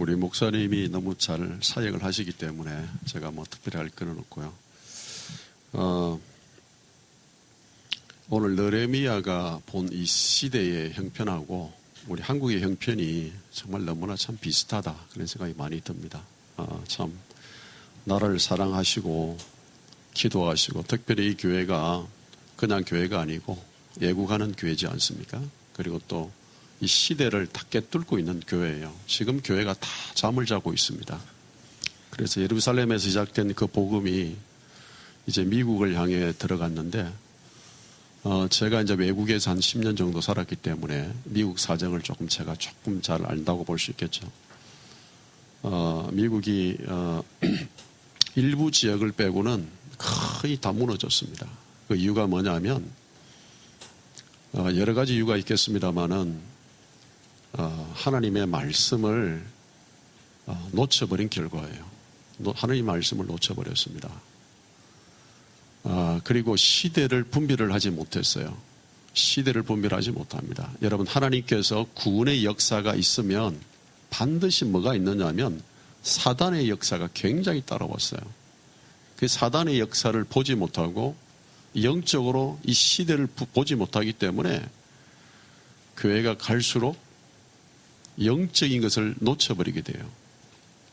우리 목사님이 너무 잘 사역을 하시기 때문에 제가 뭐 특별히 할 건 없고요. 오늘 느헤미야가 본 이 시대의 형편하고 우리 한국의 형편이 정말 너무나 참 비슷하다 그런 생각이 많이 듭니다. 참 나라를 사랑하시고 기도하시고 특별히 이 교회가 그냥 교회가 아니고 애국하는 교회지 않습니까? 그리고 또 이 시대를 다 꿰뚫고 있는 교회예요. 지금 교회가 다 잠을 자고 있습니다. 그래서 예루살렘에서 시작된 그 복음이 이제 미국을 향해 들어갔는데 제가 이제 외국에서 한 10년 정도 살았기 때문에 미국 사정을 조금 잘 안다고 볼 수 있겠죠. 미국이 일부 지역을 빼고는 거의 다 무너졌습니다. 그 이유가 뭐냐면 여러 가지 이유가 있겠습니다만은 하나님의 말씀을 놓쳐버린 결과예요. 하나님의 말씀을 놓쳐버렸습니다. 그리고 시대를 분별을 하지 못했어요. 시대를 분별하지 못합니다. 여러분, 하나님께서 구원의 역사가 있으면 반드시 뭐가 있느냐면 사단의 역사가 굉장히 따라왔어요. 그 사단의 역사를 보지 못하고 영적으로 이 시대를 보지 못하기 때문에 교회가 갈수록 영적인 것을 놓쳐버리게 돼요.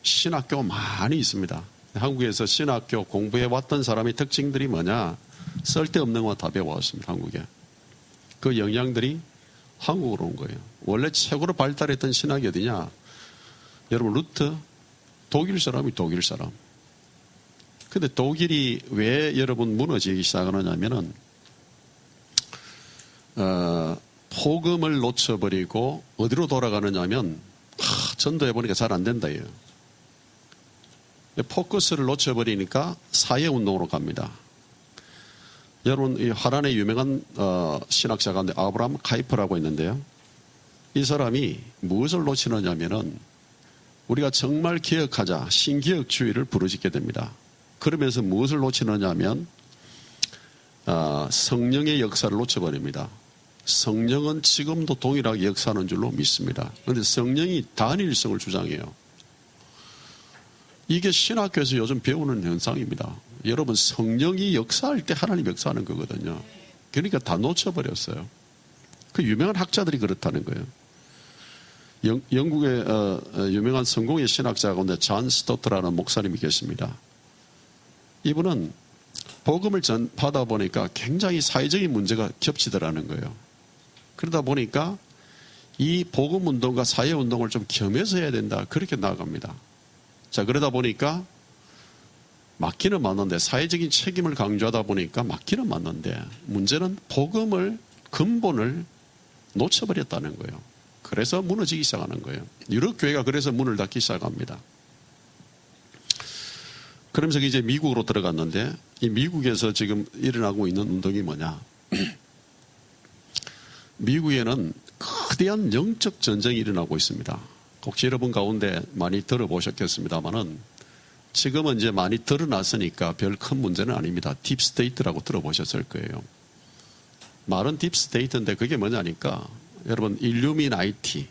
신학교가 많이 있습니다. 한국에서 신학교 공부해왔던 사람의 특징들이 뭐냐? 쓸데없는 거 다 배워왔습니다. 한국에. 그 영향들이 한국으로 온 거예요. 원래 최고로 발달했던 신학이 어디냐? 여러분, 루트, 독일 사람이 독일 사람. 근데 독일이 왜 여러분 무너지기 시작하느냐면은 복음을 놓쳐버리고 어디로 돌아가느냐면 전도해보니까 잘 안 된다. 포커스를 놓쳐버리니까 사회운동으로 갑니다. 여러분, 이 화란의 유명한 신학자 가운데 아브라함 카이퍼라고 있는데요. 이 사람이 무엇을 놓치느냐면은 우리가 정말 개혁하자, 신개혁주의를 부르짖게 됩니다. 그러면서 무엇을 놓치느냐면 성령의 역사를 놓쳐버립니다. 성령은 지금도 동일하게 역사하는 줄로 믿습니다. 그런데 성령이 단일성을 주장해요. 이게 신학교에서 요즘 배우는 현상입니다. 여러분, 성령이 역사할 때 하나님 역사하는 거거든요. 그러니까 다 놓쳐버렸어요. 그 유명한 학자들이 그렇다는 거예요. 영국의 유명한 성공의 신학자 가운데 존 스토트라는 목사님이 계십니다. 이분은 복음을 받아 보니까 굉장히 사회적인 문제가 겹치더라는 거예요. 그러다 보니까 이 복음운동과 사회운동을 좀 겸해서 해야 된다. 그렇게 나아갑니다. 자, 그러다 보니까 맞기는 맞는데, 사회적인 책임을 강조하다 보니까 맞기는 맞는데, 문제는 복음을, 근본을 놓쳐버렸다는 거예요. 그래서 무너지기 시작하는 거예요. 유럽 교회가 그래서 문을 닫기 시작합니다. 그러면서 이제 미국으로 들어갔는데, 이 미국에서 지금 일어나고 있는 운동이 뭐냐? 미국에는 거대한 영적 전쟁이 일어나고 있습니다. 혹시 여러분 가운데 많이 들어보셨겠습니다만은 지금은 이제 많이 드러났으니까 별 큰 문제는 아닙니다. 딥스테이트라고 들어보셨을 거예요. 말은 딥스테이트인데 그게 뭐냐니까 여러분 일루미나티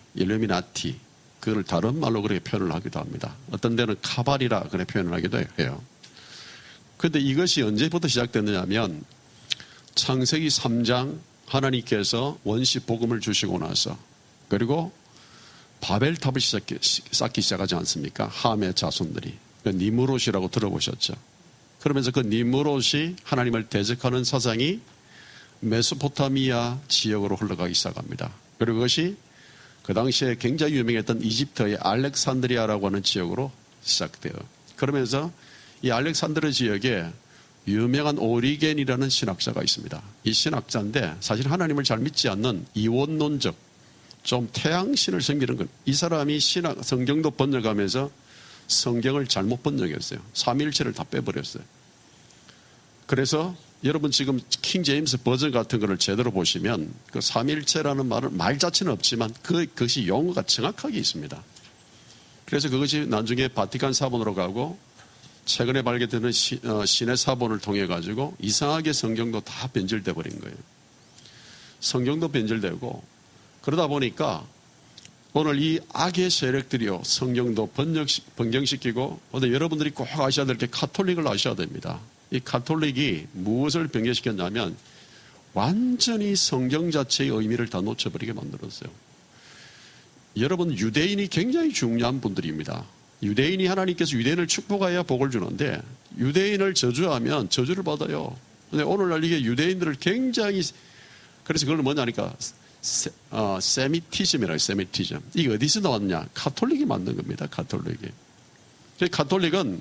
그걸 다른 말로 그렇게 표현을 하기도 합니다. 어떤 데는 카발이라 그렇게 표현을 하기도 해요. 그런데 이것이 언제부터 시작됐느냐면 창세기 3장 하나님께서 원시 복음을 주시고 나서 그리고 바벨탑을 쌓기 시작하지 않습니까? 함의 자손들이. 니므롯이라고 들어보셨죠? 그러면서 그 니므롯이 하나님을 대적하는 사상이 메소포타미아 지역으로 흘러가기 시작합니다. 그리고 그것이 그 당시에 굉장히 유명했던 이집트의 알렉산드리아라고 하는 지역으로 시작돼요. 그러면서 이 알렉산드리아 지역에 유명한 오리겐이라는 신학자가 있습니다. 이 신학자인데 사실 하나님을 잘 믿지 않는 이원론적 좀 태양신을 섬기는 것. 이 사람이 성경도 번역하면서 성경을 잘못 번역했어요. 삼위일체를 다 빼버렸어요. 그래서 여러분 지금 킹 제임스 버전 같은 거를 제대로 보시면 그 삼위일체라는 말 자체는 없지만 그것이 용어가 정확하게 있습니다. 그래서 그것이 나중에 바티칸 사본으로 가고 최근에 발견되는 신의 사본을 통해 가지고 이상하게 성경도 다 변질돼 버린 거예요. 성경도 변질되고 그러다 보니까 오늘 이 악의 세력들이요, 성경도 변경시키고, 근데 여러분들이 꼭 아셔야 될 게 가톨릭을 아셔야 됩니다. 이 가톨릭이 무엇을 변경시켰냐면 완전히 성경 자체의 의미를 다 놓쳐버리게 만들었어요. 여러분, 유대인이 굉장히 중요한 분들입니다. 유대인이 하나님께서 유대인을 축복해야 복을 주는데 유대인을 저주하면 저주를 받아요. 근데 오늘날 이게 유대인들을 굉장히, 그래서 그걸 뭐냐니까 세미티즘이라고 해요. 세미티즘. 이게 어디서 나왔냐? 가톨릭이 만든 겁니다. 가톨릭이. 가톨릭은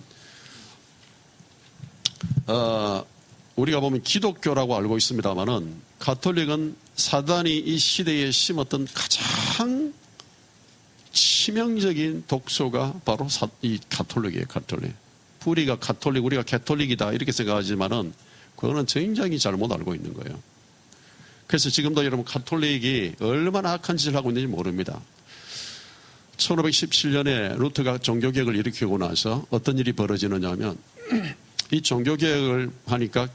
우리가 보면 기독교라고 알고 있습니다만은 가톨릭은 사단이 이 시대에 심었던 가장 치명적인 독소가 바로 이 가톨릭이에요. 가톨릭. 우리가 가톨릭, 우리가 캐톨릭이다 이렇게 생각하지만은 그거는 굉장히 잘못 알고 있는 거예요. 그래서 지금도 여러분 가톨릭이 얼마나 악한 짓을 하고 있는지 모릅니다. 1517년에 루터가 종교개혁을 일으키고 나서 어떤 일이 벌어지느냐 하면 이 종교개혁을 하니까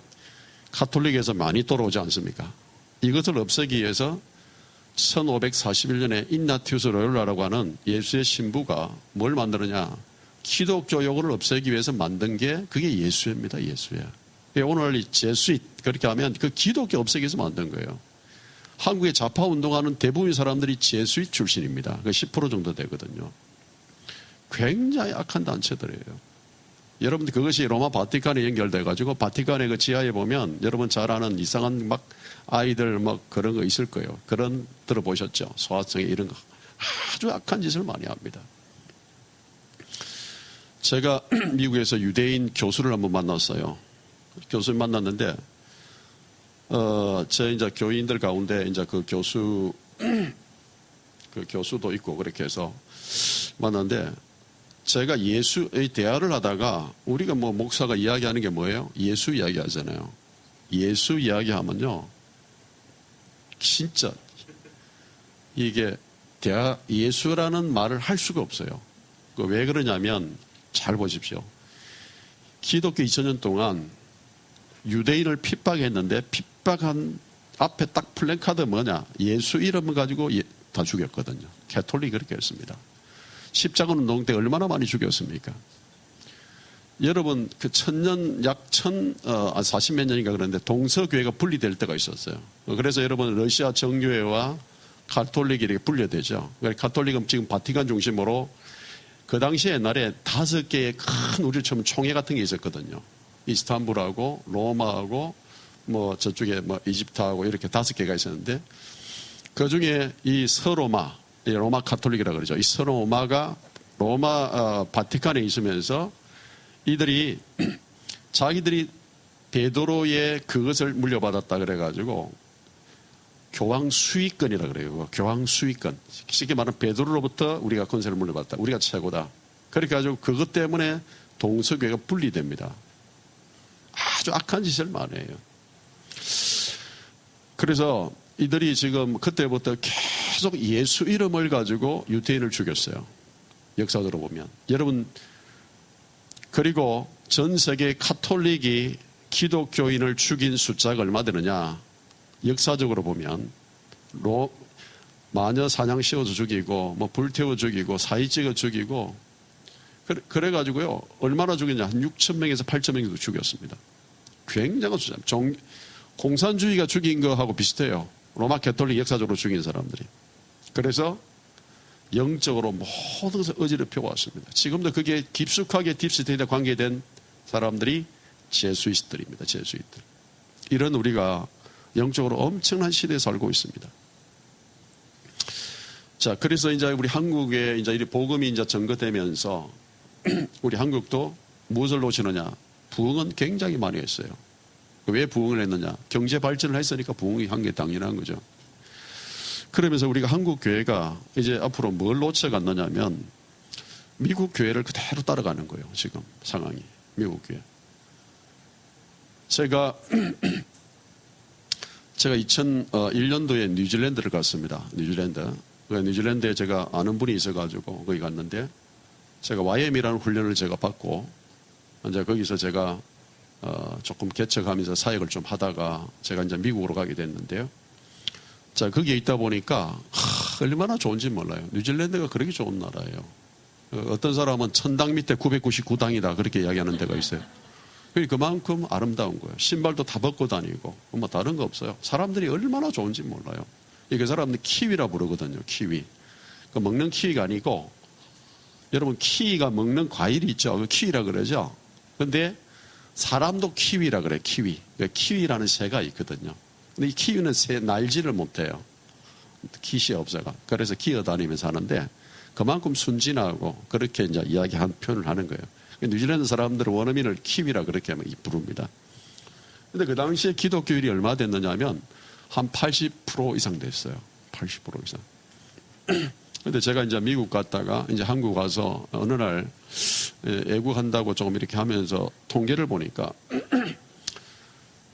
가톨릭에서 많이 돌아오지 않습니까? 이것을 없애기 위해서 1541년에 인나티우스 로율라라고 하는 예수의 신부가 뭘 만드느냐? 기독교요구를 없애기 위해서 만든 게 그게 예수회입니다. 예수회. 오늘 이 제수잇 그렇게 하면 그 기독교 없애기 위해서 만든 거예요. 한국의 좌파 운동하는 대부분 사람들이 제수잇 출신입니다. 그 10% 정도 되거든요. 굉장히 악한 단체들이에요. 여러분들 그것이 로마 바티칸에 연결돼가지고 바티칸의 그 지하에 보면 여러분 잘 아는 이상한 막 아이들 막 그런 거 있을 거예요. 그런 들어보셨죠? 소아청에 이런 거 아주 악한 짓을 많이 합니다. 제가 미국에서 유대인 교수를 한번 만났어요. 교수를 만났는데 제 이제 교인들 가운데 이제 그 교수도 있고 그렇게 해서 만났는데 제가 예수의 대화를 하다가 우리가 뭐 목사가 이야기하는 게 뭐예요? 예수 이야기 하잖아요. 예수 이야기 하면요. 진짜 이게 예수라는 말을 할 수가 없어요. 왜 그러냐면 잘 보십시오. 기독교 2000년 동안 유대인을 핍박했는데 핍박한 앞에 딱 플랜카드 뭐냐? 예수 이름을 가지고 다 죽였거든요. 캐톨릭이 그렇게 했습니다. 십자가 운동 때 얼마나 많이 죽였습니까? 여러분 그 약 40몇 년인가 그런데 동서교회가 분리될 때가 있었어요. 그래서 여러분 러시아 정교회와 가톨릭이 이렇게 분리되죠. 가톨릭은 지금 바티칸 중심으로 그 당시에 옛날에 5개의 큰 우리처럼 총회 같은 게 있었거든요. 이스탄불하고 로마하고 뭐 저쪽에 뭐 이집트하고 이렇게 5개가 있었는데 그 중에 이 서로마, 로마 가톨릭이라고 그러죠. 이 서로마가 로마 바티칸에 있으면서 이들이 자기들이 베드로의 그것을 물려받았다 그래가지고 교황 수위권이라 그래요. 교황 수위권. 쉽게 말하면 베드로로부터 우리가 권세를 물려받았다. 우리가 최고다. 그렇게 가지고 그것 때문에 동서교회가 분리됩니다. 아주 악한 짓을 많이 해요. 그래서 이들이 지금 그때부터 계속 예수 이름을 가지고 유대인을 죽였어요. 역사적으로 보면. 여러분, 그리고 전 세계 가톨릭이 기독교인을 죽인 숫자가 얼마 되느냐? 역사적으로 보면 마녀 사냥 씌워서 죽이고 뭐 불태워 죽이고 사이 찍어 죽이고 그래가지고요. 얼마나 죽였냐? 한 6,000명에서 8,000명 정도 죽였습니다. 굉장한 숫자. 공산주의가 죽인 거하고 비슷해요. 로마 캐톨릭 역사적으로 죽인 사람들이. 그래서 영적으로 모든 것을 어지럽혀 왔습니다. 지금도 그게 깊숙하게 딥스테이트에 관계된 사람들이 제수이트들입니다. 제수이트들. 이런 우리가 영적으로 엄청난 시대에 살고 있습니다. 자, 그래서 이제 우리 한국에 이제 이 복음이 이제 전거되면서 우리 한국도 무엇을 놓치느냐? 부흥은 굉장히 많이 했어요. 왜 부흥을 했느냐? 경제 발전을 했으니까 부흥이 한 게 당연한 거죠. 그러면서 우리가 한국 교회가 이제 앞으로 뭘 놓쳐갔느냐면 미국 교회를 그대로 따라가는 거예요. 지금 상황이. 미국 교회. 제가 2001년도에 뉴질랜드를 갔습니다. 뉴질랜드에 제가 아는 분이 있어가지고 거기 갔는데 제가 YM이라는 훈련을 제가 받고 이제 거기서 제가 조금 개척하면서 사역을 좀 하다가 제가 이제 미국으로 가게 됐는데요. 자, 거기에 있다 보니까 얼마나 좋은지 몰라요. 뉴질랜드가 그렇게 좋은 나라예요. 어떤 사람은 천당 밑에 999당이다 그렇게 이야기하는 데가 있어요. 그만큼 아름다운 거예요. 신발도 다 벗고 다니고 뭐 다른 거 없어요. 사람들이 얼마나 좋은지 몰라요. 그 사람들 키위라 부르거든요. 키위. 먹는 키위가 아니고 여러분 키위가 먹는 과일이 있죠. 그 키위라 그러죠. 근데 사람도 키위라 그래요. 키위. 키위라는 새가 있거든요. 근데 이 키위는 새 날지를 못해요. 깃이 없어가. 그래서 기어다니면서 하는데 그만큼 순진하고 그렇게 이제 이야기한 표현을 하는 거예요. 뉴질랜드 사람들은 원어민을 키위라 그렇게 부릅니다. 근데 그 당시에 기독교율이 얼마 됐느냐면 한 80% 이상 됐어요. 80% 이상. 근데 제가 이제 미국 갔다가 이제 한국 와서 어느 날 애국한다고 조금 이렇게 하면서 통계를 보니까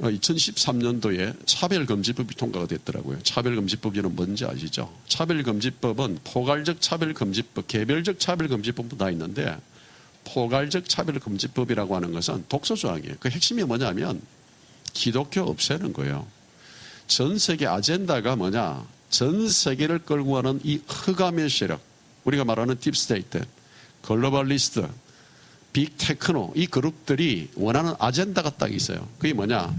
2013년도에 차별금지법이 통과가 됐더라고요. 차별금지법이는 뭔지 아시죠? 차별금지법은 포괄적 차별금지법, 개별적 차별금지법도 다 있는데 포괄적 차별금지법이라고 하는 것은 독소조항이에요. 그 핵심이 뭐냐면 기독교 없애는 거예요. 전 세계 아젠다가 뭐냐? 전 세계를 끌고 가는 이 흑암의 세력, 우리가 말하는 딥스테이트, 글로벌리스트, 빅테크노, 이 그룹들이 원하는 아젠다가 딱 있어요. 그게 뭐냐?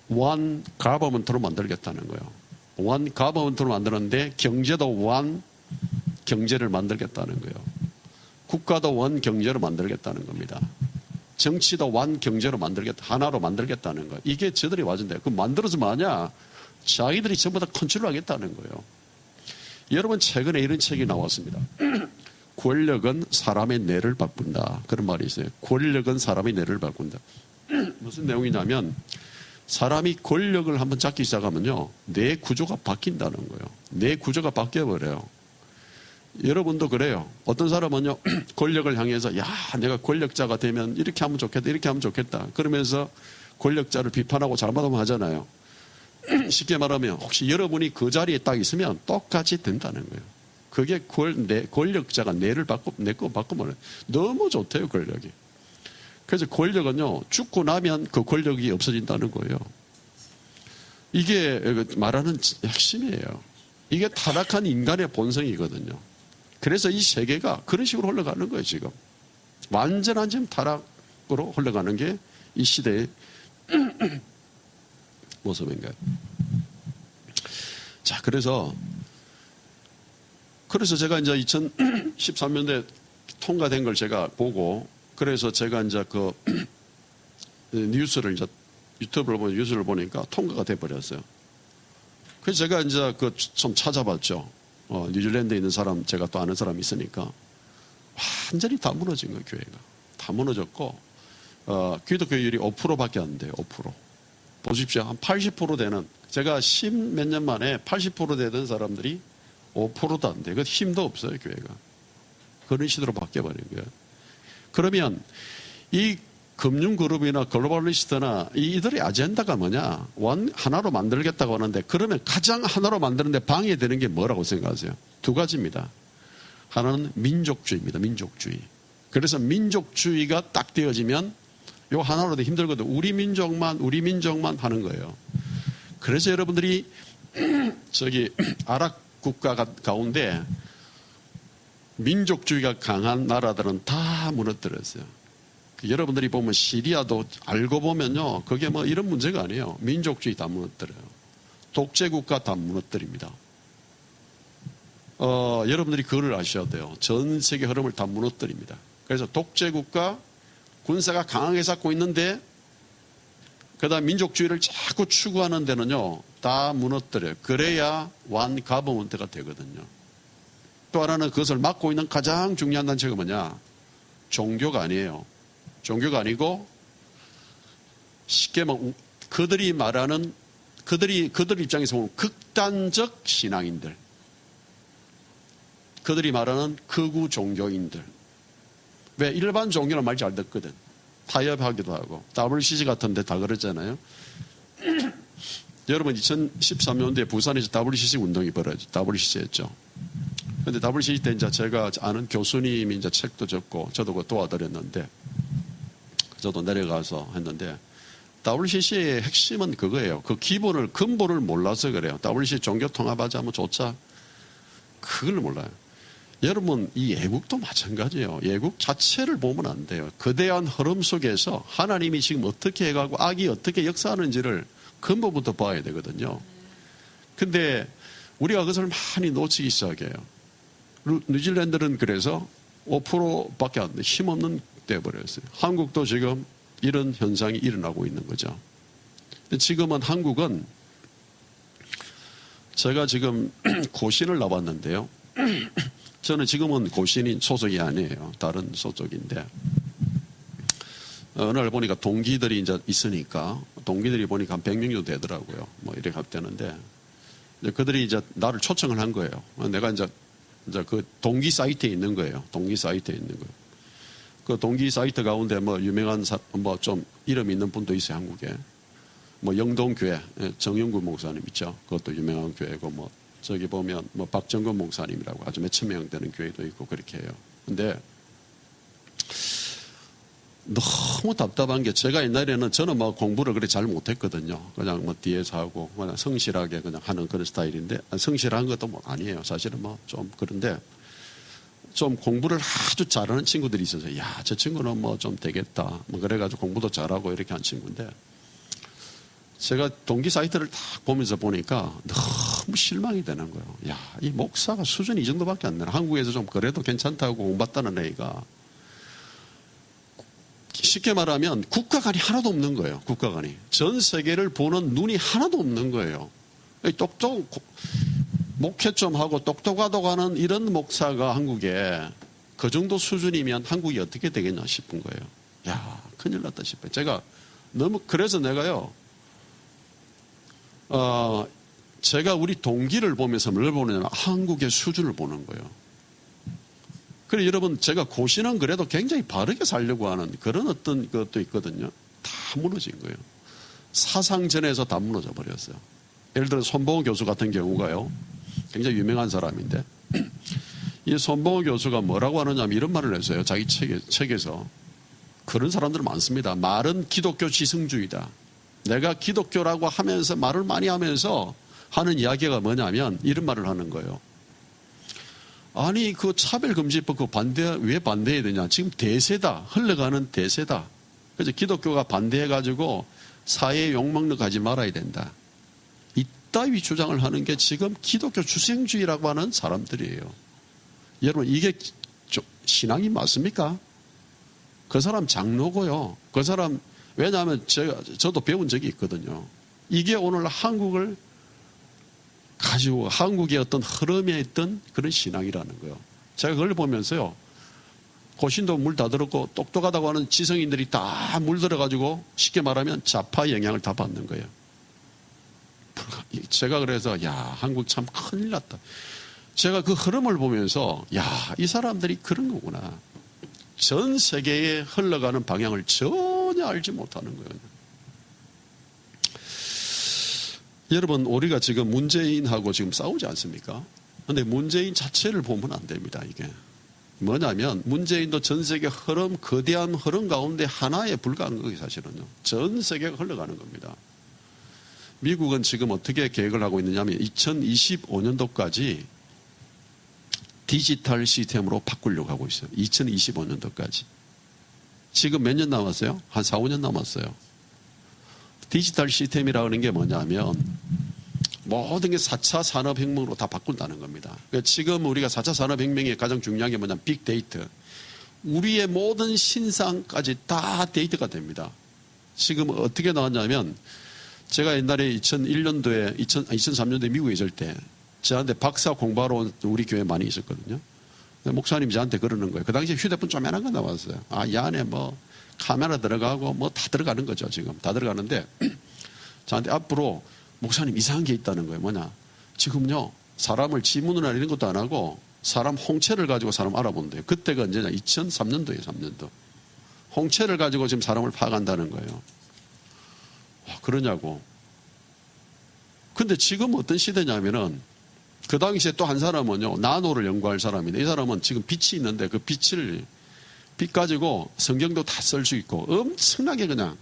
one government로 만들겠다는 거예요. one government로 만드는데 경제도 one 경제를 만들겠다는 거예요. 국가도 원 경제로 만들겠다는 겁니다. 정치도 one 경제로 만들겠다, 하나로 만들겠다는 거예요. 이게 저들이 와준대요. 그럼 만들어서 뭐냐? 자기들이 전부 다 컨트롤하겠다는 거예요. 여러분 최근에 이런 책이 나왔습니다. 권력은 사람의 뇌를 바꾼다. 그런 말이 있어요. 권력은 사람의 뇌를 바꾼다. 무슨 내용이냐면 사람이 권력을 한번 잡기 시작하면요. 뇌 구조가 바뀐다는 거예요. 뇌 구조가 바뀌어버려요. 여러분도 그래요. 어떤 사람은요. 권력을 향해서 야 내가 권력자가 되면 이렇게 하면 좋겠다. 이렇게 하면 좋겠다. 그러면서 권력자를 비판하고 잘못하면 하잖아요. 쉽게 말하면 혹시 여러분이 그 자리에 딱 있으면 똑같이 된다는 거예요. 그게 권력자가 뇌를 바꾸면 너무 좋대요, 권력이. 그래서 권력은요, 죽고 나면 그 권력이 없어진다는 거예요. 이게 말하는 핵심이에요. 이게 타락한 인간의 본성이거든요. 그래서 이 세계가 그런 식으로 흘러가는 거예요, 지금. 완전한 지금 타락으로 흘러가는 게 이 시대의 모습인가요? 자, 그래서 제가 이제 2013년도에 통과된 걸 제가 보고, 그래서 제가 이제 그 뉴스를 이제 유튜브를 보면 뉴스를 보니까 통과가 돼 버렸어요. 그래서 제가 이제 그 좀 찾아봤죠. 뉴질랜드에 있는 사람, 제가 또 아는 사람이 있으니까 완전히 다 무너진 거예요, 교회가. 다 무너졌고, 기독교율이 5%밖에 안 돼요, 5%. 보십시오. 한 80% 되는, 제가 10몇 년 만에 80% 되던 사람들이 5%도 안 돼요. 그 힘도 없어요, 교회가. 그런 시대로 바뀌어버린 거예요. 그러면 이 금융그룹이나 글로벌리스트나 이들의 아젠다가 뭐냐? 하나로 만들겠다고 하는데, 그러면 가장 하나로 만드는데 방해되는 게 뭐라고 생각하세요? 두 가지입니다. 하나는 민족주의입니다. 민족주의. 그래서 민족주의가 딱 되어지면 요 하나로도 힘들거든. 우리 민족만 하는 거예요. 그래서 여러분들이 아랍 국가 가운데 민족주의가 강한 나라들은 다 무너뜨렸어요. 여러분들이 보면 시리아도 알고 보면요. 그게 뭐 이런 문제가 아니에요. 민족주의 다 무너뜨려요. 독재국가 다 무너뜨립니다. 여러분들이 그걸 아셔야 돼요. 전 세계 흐름을 다 무너뜨립니다. 그래서 독재국가 군사가 강하게 잡고 있는데 그다음 민족주의를 자꾸 추구하는 데는요. 다 무너뜨려요. 그래야 one government가 되거든요. 또 하나는 그것을 막고 있는 가장 중요한 단체가 뭐냐? 종교가 아니에요. 종교가 아니고 쉽게 말하면 그들이 말하는 그들 입장에서 보면 극단적 신앙인들. 그들이 말하는 극우 종교인들. 왜? 일반 종교는 말 잘 듣거든. 타협하기도 하고. WCC 같은 데 다 그러잖아요. 여러분 2013년도에 부산에서 WCC 운동이 벌어졌죠. WCC였죠. 근데 WCC 때 이제 제가 아는 교수님이 이제 책도 적고 저도 그거 도와드렸는데 저도 내려가서 했는데 WCC의 핵심은 그거예요. 그 근본을 몰라서 그래요. WCC 종교 통합하자면 좋자. 그걸 몰라요. 여러분, 이 애국도 마찬가지예요. 애국 자체를 보면 안 돼요. 거대한 흐름 속에서 하나님이 지금 어떻게 해가고 악이 어떻게 역사하는지를 근본부터 봐야 되거든요. 근데 우리가 그것을 많이 놓치기 시작해요. 뉴질랜드는 그래서 5%밖에 안 돼. 힘없는 돼버렸어요. 한국도 지금 이런 현상이 일어나고 있는 거죠. 지금은 한국은 제가 지금 고신을 나왔는데요. 저는 지금은 고신인 소속이 아니에요. 다른 소속인데 어느 날 보니까 동기들이 이제 있으니까 동기들이 보니까 한 100명 정도 되더라고요. 뭐 이렇게 되는데 그들이 이제 나를 초청을 한 거예요. 내가 이제 그 동기 사이트에 있는 거예요. 동기 사이트에 있는 거예요. 그 동기 사이트 가운데 뭐 유명한 뭐 좀 이름 있는 분도 있어요. 한국에. 뭐 영동교회 정영구 목사님 있죠. 그것도 유명한 교회고 뭐 저기 보면 뭐 박정근 목사님이라고 아주 몇천 명 되는 교회도 있고 그렇게 해요. 근데 너무 답답한 게 제가 옛날에는 저는 뭐 공부를 그렇게 잘 못했거든요. 그냥 뭐 뒤에서 하고 그냥 성실하게 그냥 하는 그런 스타일인데 성실한 것도 뭐 아니에요. 사실은 뭐 좀 그런데 좀 공부를 아주 잘하는 친구들이 있어서 야, 저 친구는 뭐 좀 되겠다. 뭐 그래가지고 공부도 잘하고 이렇게 한 친구인데 제가 동기 사이트를 딱 보면서 보니까 너무 실망이 되는 거예요. 야, 이 목사가 수준이 이 정도밖에 안 되나. 한국에서 좀 그래도 괜찮다고 공부받다는 애가 쉽게 말하면 국가관이 하나도 없는 거예요. 국가관이. 전 세계를 보는 눈이 하나도 없는 거예요. 목회 좀 하고 똑똑하다고 하는 이런 목사가 한국에 그 정도 수준이면 한국이 어떻게 되겠냐 싶은 거예요. 야, 큰일 났다 싶어요. 제가 너무, 그래서 내가요, 제가 우리 동기를 보면서 뭘 보느냐면 한국의 수준을 보는 거예요. 그래 여러분 제가 고신은 그래도 굉장히 바르게 살려고 하는 그런 어떤 것도 있거든요. 다 무너진 거예요. 사상전에서 다 무너져 버렸어요. 예를 들어 손봉호 교수 같은 경우가요. 굉장히 유명한 사람인데 이 손봉호 교수가 뭐라고 하느냐면 이런 말을 했어요. 자기 책에서. 그런 사람들 많습니다. 말은 기독교 지성주의다. 내가 기독교라고 하면서 말을 많이 하면서 하는 이야기가 뭐냐면 이런 말을 하는 거예요. 아니 그 차별금지법 그 왜 반대해야 되냐. 지금 대세다. 흘러가는 대세다. 그래서 기독교가 반대해가지고 사회에 욕먹는 거 하지 말아야 된다. 이따위 주장을 하는 게 지금 기독교 주생주의라고 하는 사람들이에요. 여러분 이게 신앙이 맞습니까? 그 사람 장로고요. 그 사람 왜냐하면 저도 배운 적이 있거든요. 이게 오늘 한국을 가지고 한국의 어떤 흐름에 있던 그런 신앙이라는 거예요. 제가 그걸 보면서요. 고신도 물 다 들었고 똑똑하다고 하는 지성인들이 다 물들어가지고 쉽게 말하면 좌파 영향을 다 받는 거예요. 제가 그래서 야 한국 참 큰일 났다. 제가 그 흐름을 보면서 야 이 사람들이 그런 거구나. 전 세계에 흘러가는 방향을 전혀 알지 못하는 거예요. 여러분 우리가 지금 문재인하고 지금 싸우지 않습니까? 그런데 문재인 자체를 보면 안 됩니다. 이게 뭐냐면 문재인도 전 세계 흐름 거대한 흐름 가운데 하나에 불과한 거예요. 사실은요. 전 세계가 흘러가는 겁니다. 미국은 지금 어떻게 계획을 하고 있느냐면 2025년도까지 디지털 시스템으로 바꾸려고 하고 있어요. 2025년도까지. 지금 몇 년 남았어요? 한 4, 5년 남았어요. 디지털 시스템이라고 하는 게 뭐냐면 모든 게 4차 산업혁명으로 다 바꾼다는 겁니다. 그러니까 지금 우리가 4차 산업혁명의 가장 중요한 게 뭐냐면 빅데이터. 우리의 모든 신상까지 다 데이터가 됩니다. 지금 어떻게 나왔냐면 제가 옛날에 2001년도에 2003년도에 미국에 있을 때 저한테 박사 공부하러 온 우리 교회 많이 있었거든요. 목사님이 저한테 그러는 거예요. 그 당시에 휴대폰 조그만한 거 나왔어요. 아, 이 안에 뭐 카메라 들어가고 뭐 다 들어가는 거죠. 지금 다 들어가는데 저한테 앞으로 목사님 이상한 게 있다는 거예요. 뭐냐. 지금요 사람을 지문이나 이런 것도 안 하고 사람 홍채를 가지고 사람 알아본대요. 그때가 언제냐. 2003년도에요. 3년도. 홍채를 가지고 지금 사람을 파악한다는 거예요. 와, 그러냐고. 근데 지금 어떤 시대냐면은 그 당시에 또 한 사람은요 나노를 연구할 사람인데 이 사람은 지금 빛이 있는데 그 빛 가지고 성경도 다 쓸 수 있고 엄청나게 그냥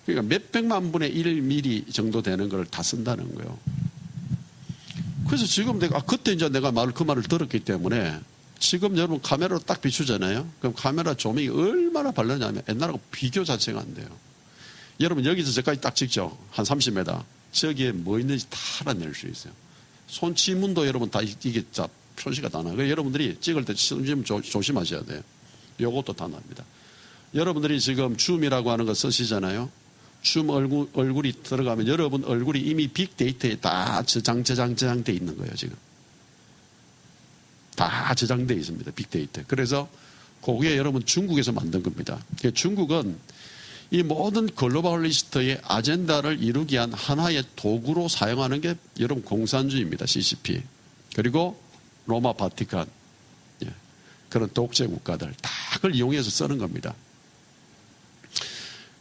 그러니까 몇백만 분의 1mm 정도 되는 걸 다 쓴다는 거예요. 그래서 지금 내가, 그때 이제 내가 그 말을 들었기 때문에 지금 여러분 카메라로 딱 비추잖아요. 그럼 카메라 조명이 얼마나 밝느냐면 옛날하고 비교 자체가 안 돼요. 여러분 여기서 저까지 딱 찍죠. 한 30m. 저기에 뭐 있는지 다 알아낼 수 있어요. 손 지문도 여러분 다 이게 자 표시가 다 나요. 여러분들이 찍을 때 손지문 조심하셔야 돼요. 요것도 다 납니다. 여러분들이 지금 줌이라고 하는 거 쓰시잖아요. 줌 얼굴이 들어가면 여러분 얼굴이 이미 빅데이터에 다 저장돼 있는 거예요, 지금. 다 저장돼 있습니다, 빅데이터. 그래서 그게 여러분 중국에서 만든 겁니다. 중국은 이 모든 글로벌리스트의 아젠다를 이루기 위한 하나의 도구로 사용하는 게 여러분 공산주의입니다, CCP. 그리고 로마 바티칸. 예. 그런 독재 국가들 다 그걸 이용해서 쓰는 겁니다.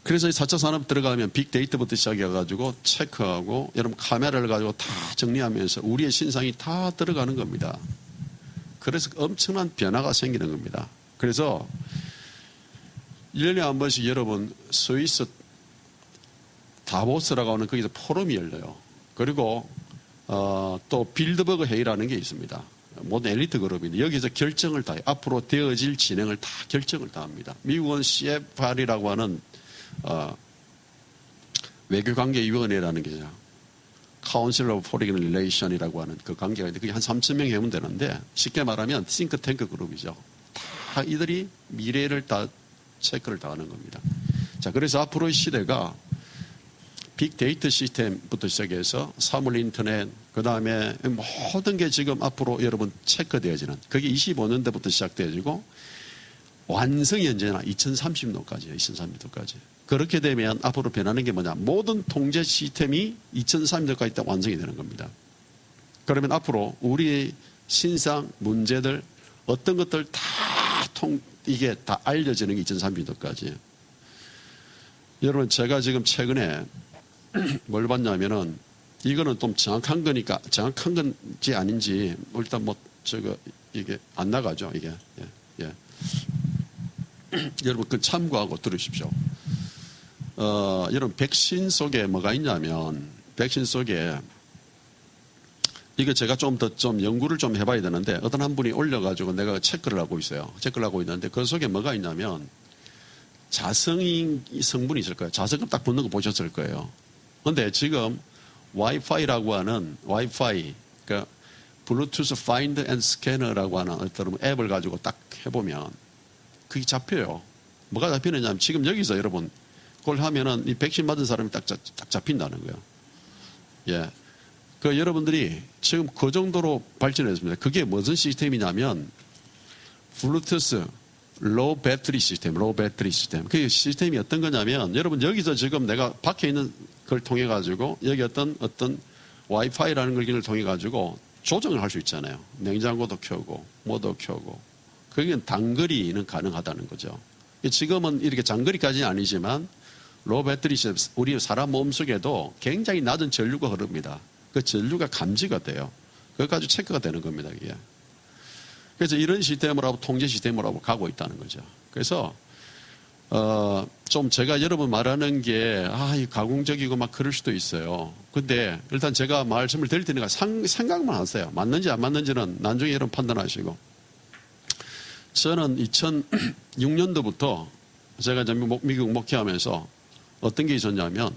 그래서 이 4차 산업 들어가면 빅데이터부터 시작해가지고 체크하고 여러분 카메라를 가지고 다 정리하면서 우리의 신상이 다 들어가는 겁니다. 그래서 엄청난 변화가 생기는 겁니다. 그래서 1년에 한 번씩 여러분 스위스 다보스라고 하는 거기서 포럼이 열려요. 그리고 또 빌드버그 회의라는 게 있습니다. 모든 엘리트 그룹인데 여기서 결정을 다 해요. 앞으로 되어질 진행을 다 결정을 다 합니다. 미국은 CFR이라고 하는 외교관계위원회라는 게 있어요. Council of Foreign Relation이라고 하는 그 관계가 있는데 그게 한 3,000명 회원 되는데 쉽게 말하면 싱크탱크 그룹이죠. 다 이들이 미래를 다 체크를 다 하는 겁니다. 자, 그래서 앞으로의 시대가 빅데이터 시스템부터 시작해서 사물 인터넷, 그 다음에 모든 게 지금 앞으로 여러분 체크되어지는, 그게 25년대부터 시작되어지고 완성이 언제나 2030년까지예요. 2030년까지. 그렇게 되면 앞으로 변하는 게 뭐냐. 모든 통제 시스템이 2030년까지 딱 완성이 되는 겁니다. 그러면 앞으로 우리 신상, 문제들, 어떤 것들 다 이게 다 알려지는 게 2030년까지. 여러분, 제가 지금 최근에 뭘 봤냐면은 이거는 좀 정확한 거니까, 정확한 건지 아닌지, 일단 이게 안 나가죠, 이게. 예. 여러분, 그 참고하고 들으십시오. 여러분, 백신 속에 뭐가 있냐면, 백신 속에, 이거 제가 좀 더 연구를 좀 해봐야 되는데, 어떤 한 분이 올려가지고 내가 체크를 하고 있어요. 체크를 하고 있는데, 그 속에 뭐가 있냐면, 자성인 성분이 있을 거예요. 자성금 딱 붙는 거 보셨을 거예요. 근데 지금, 와이파이라고 하는, 그러니까, 블루투스 파인드 앤 스캐너라고 하는 어떤 앱을 가지고 딱 해보면, 그게 잡혀요. 뭐가 잡히느냐면 지금 여기서 여러분 그걸 하면은 이 백신 맞은 사람이 딱 잡힌다는 거예요. 예. 그 여러분들이 지금 그 정도로 발전했습니다. 그게 무슨 시스템이냐면 블루투스 로우 배터리 시스템. 그 시스템이 어떤 거냐면 여러분 여기서 지금 내가 밖에 있는 걸 통해 가지고 여기 어떤 와이파이라는 걸 통해 가지고 조정을 할 수 있잖아요. 냉장고도 켜고 뭐도 켜고. 그게 단거리는 가능하다는 거죠. 지금은 이렇게 장거리까지는 아니지만 로우 배터리 시스템, 우리 사람 몸속에도 굉장히 낮은 전류가 흐릅니다. 그 전류가 감지가 돼요. 그것까지 체크가 되는 겁니다. 이게. 그래서 이런 시스템으로 하고 통제 시스템으로 하고 가고 있다는 거죠. 그래서 좀 제가 여러분 말하는 게 가공적이고 막 그럴 수도 있어요. 근데 일단 제가 말씀을 드릴 테니까 생각만 하세요. 맞는지 안 맞는지는 나중에 여러분 판단하시고. 저는 2006년도부터 제가 이제 미국 목회하면서 어떤 게 있었냐면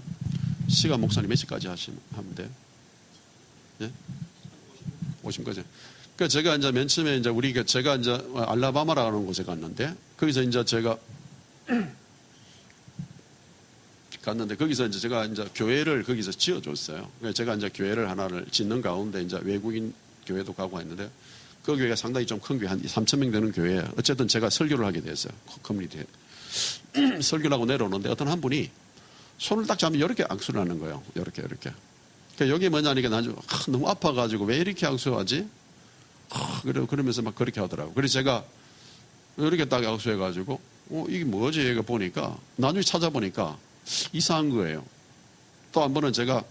시간 목사님 몇 시까지 하면 돼요? 예? 50까지. 그러니까 제가 이제 맨 처음에 이제 제가 이제 알라바마라는 곳에 갔는데 거기서 이제 제가 갔는데 거기서 이제 제가 이제 교회를 거기서 지어줬어요. 그래서 제가 이제 교회를 하나를 짓는 가운데 이제 외국인 교회도 가고 했는데 그 교회가 상당히 좀 큰 교회, 한 3,000명 되는 교회에 어쨌든 제가 설교를 하게 됐어요. 커뮤니티에. 설교를 하고 내려오는데 어떤 한 분이 손을 딱 잡으면 이렇게 악수를 하는 거예요. 이렇게. 그러니까 여기 뭐냐니까 나중에 너무 아파가지고 왜 이렇게 악수하지? 그러면서 막 그렇게 하더라고요. 그래서 제가 이렇게 딱 악수해가지고 이게 뭐지? 얘가 보니까 나중에 찾아보니까 이상한 거예요. 또 한 번은 제가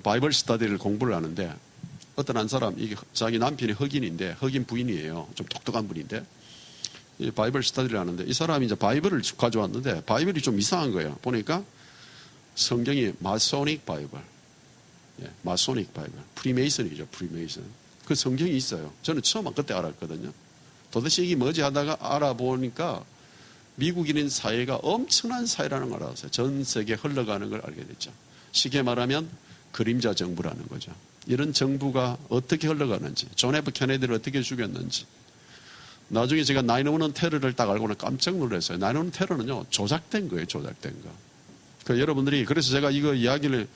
바이블 스터디를 공부를 하는데 어떤 한 사람, 이게 자기 남편이 흑인인데, 흑인 부인이에요. 좀 똑똑한 분인데, 이 바이블 스터디를 하는데, 이 사람이 이제 바이블을 가져왔는데, 바이블이 좀 이상한 거예요. 보니까 성경이 마소닉 바이블. 예, 마소닉 바이블. 프리메이슨이죠, 프리메이슨. 그 성경이 있어요. 저는 처음 그때 알았거든요. 도대체 이게 뭐지 하다가 알아보니까 미국인인 사회가 엄청난 사회라는 걸 알았어요. 전 세계에 흘러가는 걸 알게 됐죠. 쉽게 말하면 그림자 정부라는 거죠. 이런 정부가 어떻게 흘러가는지, 존 F 케네디를 어떻게 죽였는지. 나중에 제가 9/11 테러를 딱 알고는 깜짝 놀랐어요. 9/11 테러는요, 조작된 거예요, 조작된 거. 그 여러분들이, 그래서 제가 이거 이야기를,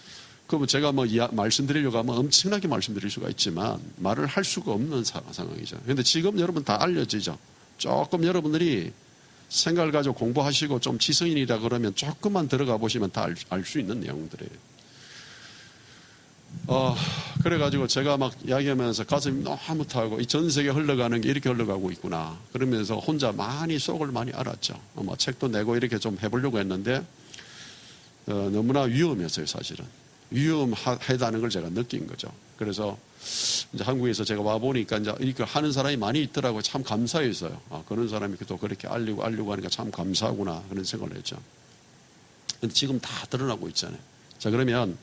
그럼 제가 뭐 말씀드리려고 하면 엄청나게 말씀드릴 수가 있지만 말을 할 수가 없는 상황이죠. 그런데 지금 여러분 다 알려지죠. 조금 여러분들이 생각을 가지고 공부하시고 좀 지성인이라 그러면 조금만 들어가 보시면 다 알 수 있는 내용들이에요. 그래가지고 제가 막 이야기하면서 가슴이 너무 타고 이 전 세계 흘러가는 게 이렇게 흘러가고 있구나. 그러면서 혼자 많이 속을 많이 알았죠. 책도 내고 이렇게 좀 해보려고 했는데 너무나 위험했어요, 사실은. 위험하다는 걸 제가 느낀 거죠. 그래서 이제 한국에서 제가 와보니까 이제 이렇게 하는 사람이 많이 있더라고요. 참 감사했어요. 그런 사람이 또 그렇게 알리고 하니까 참 감사하구나. 그런 생각을 했죠. 근데 지금 다 드러나고 있잖아요. 자, 그러면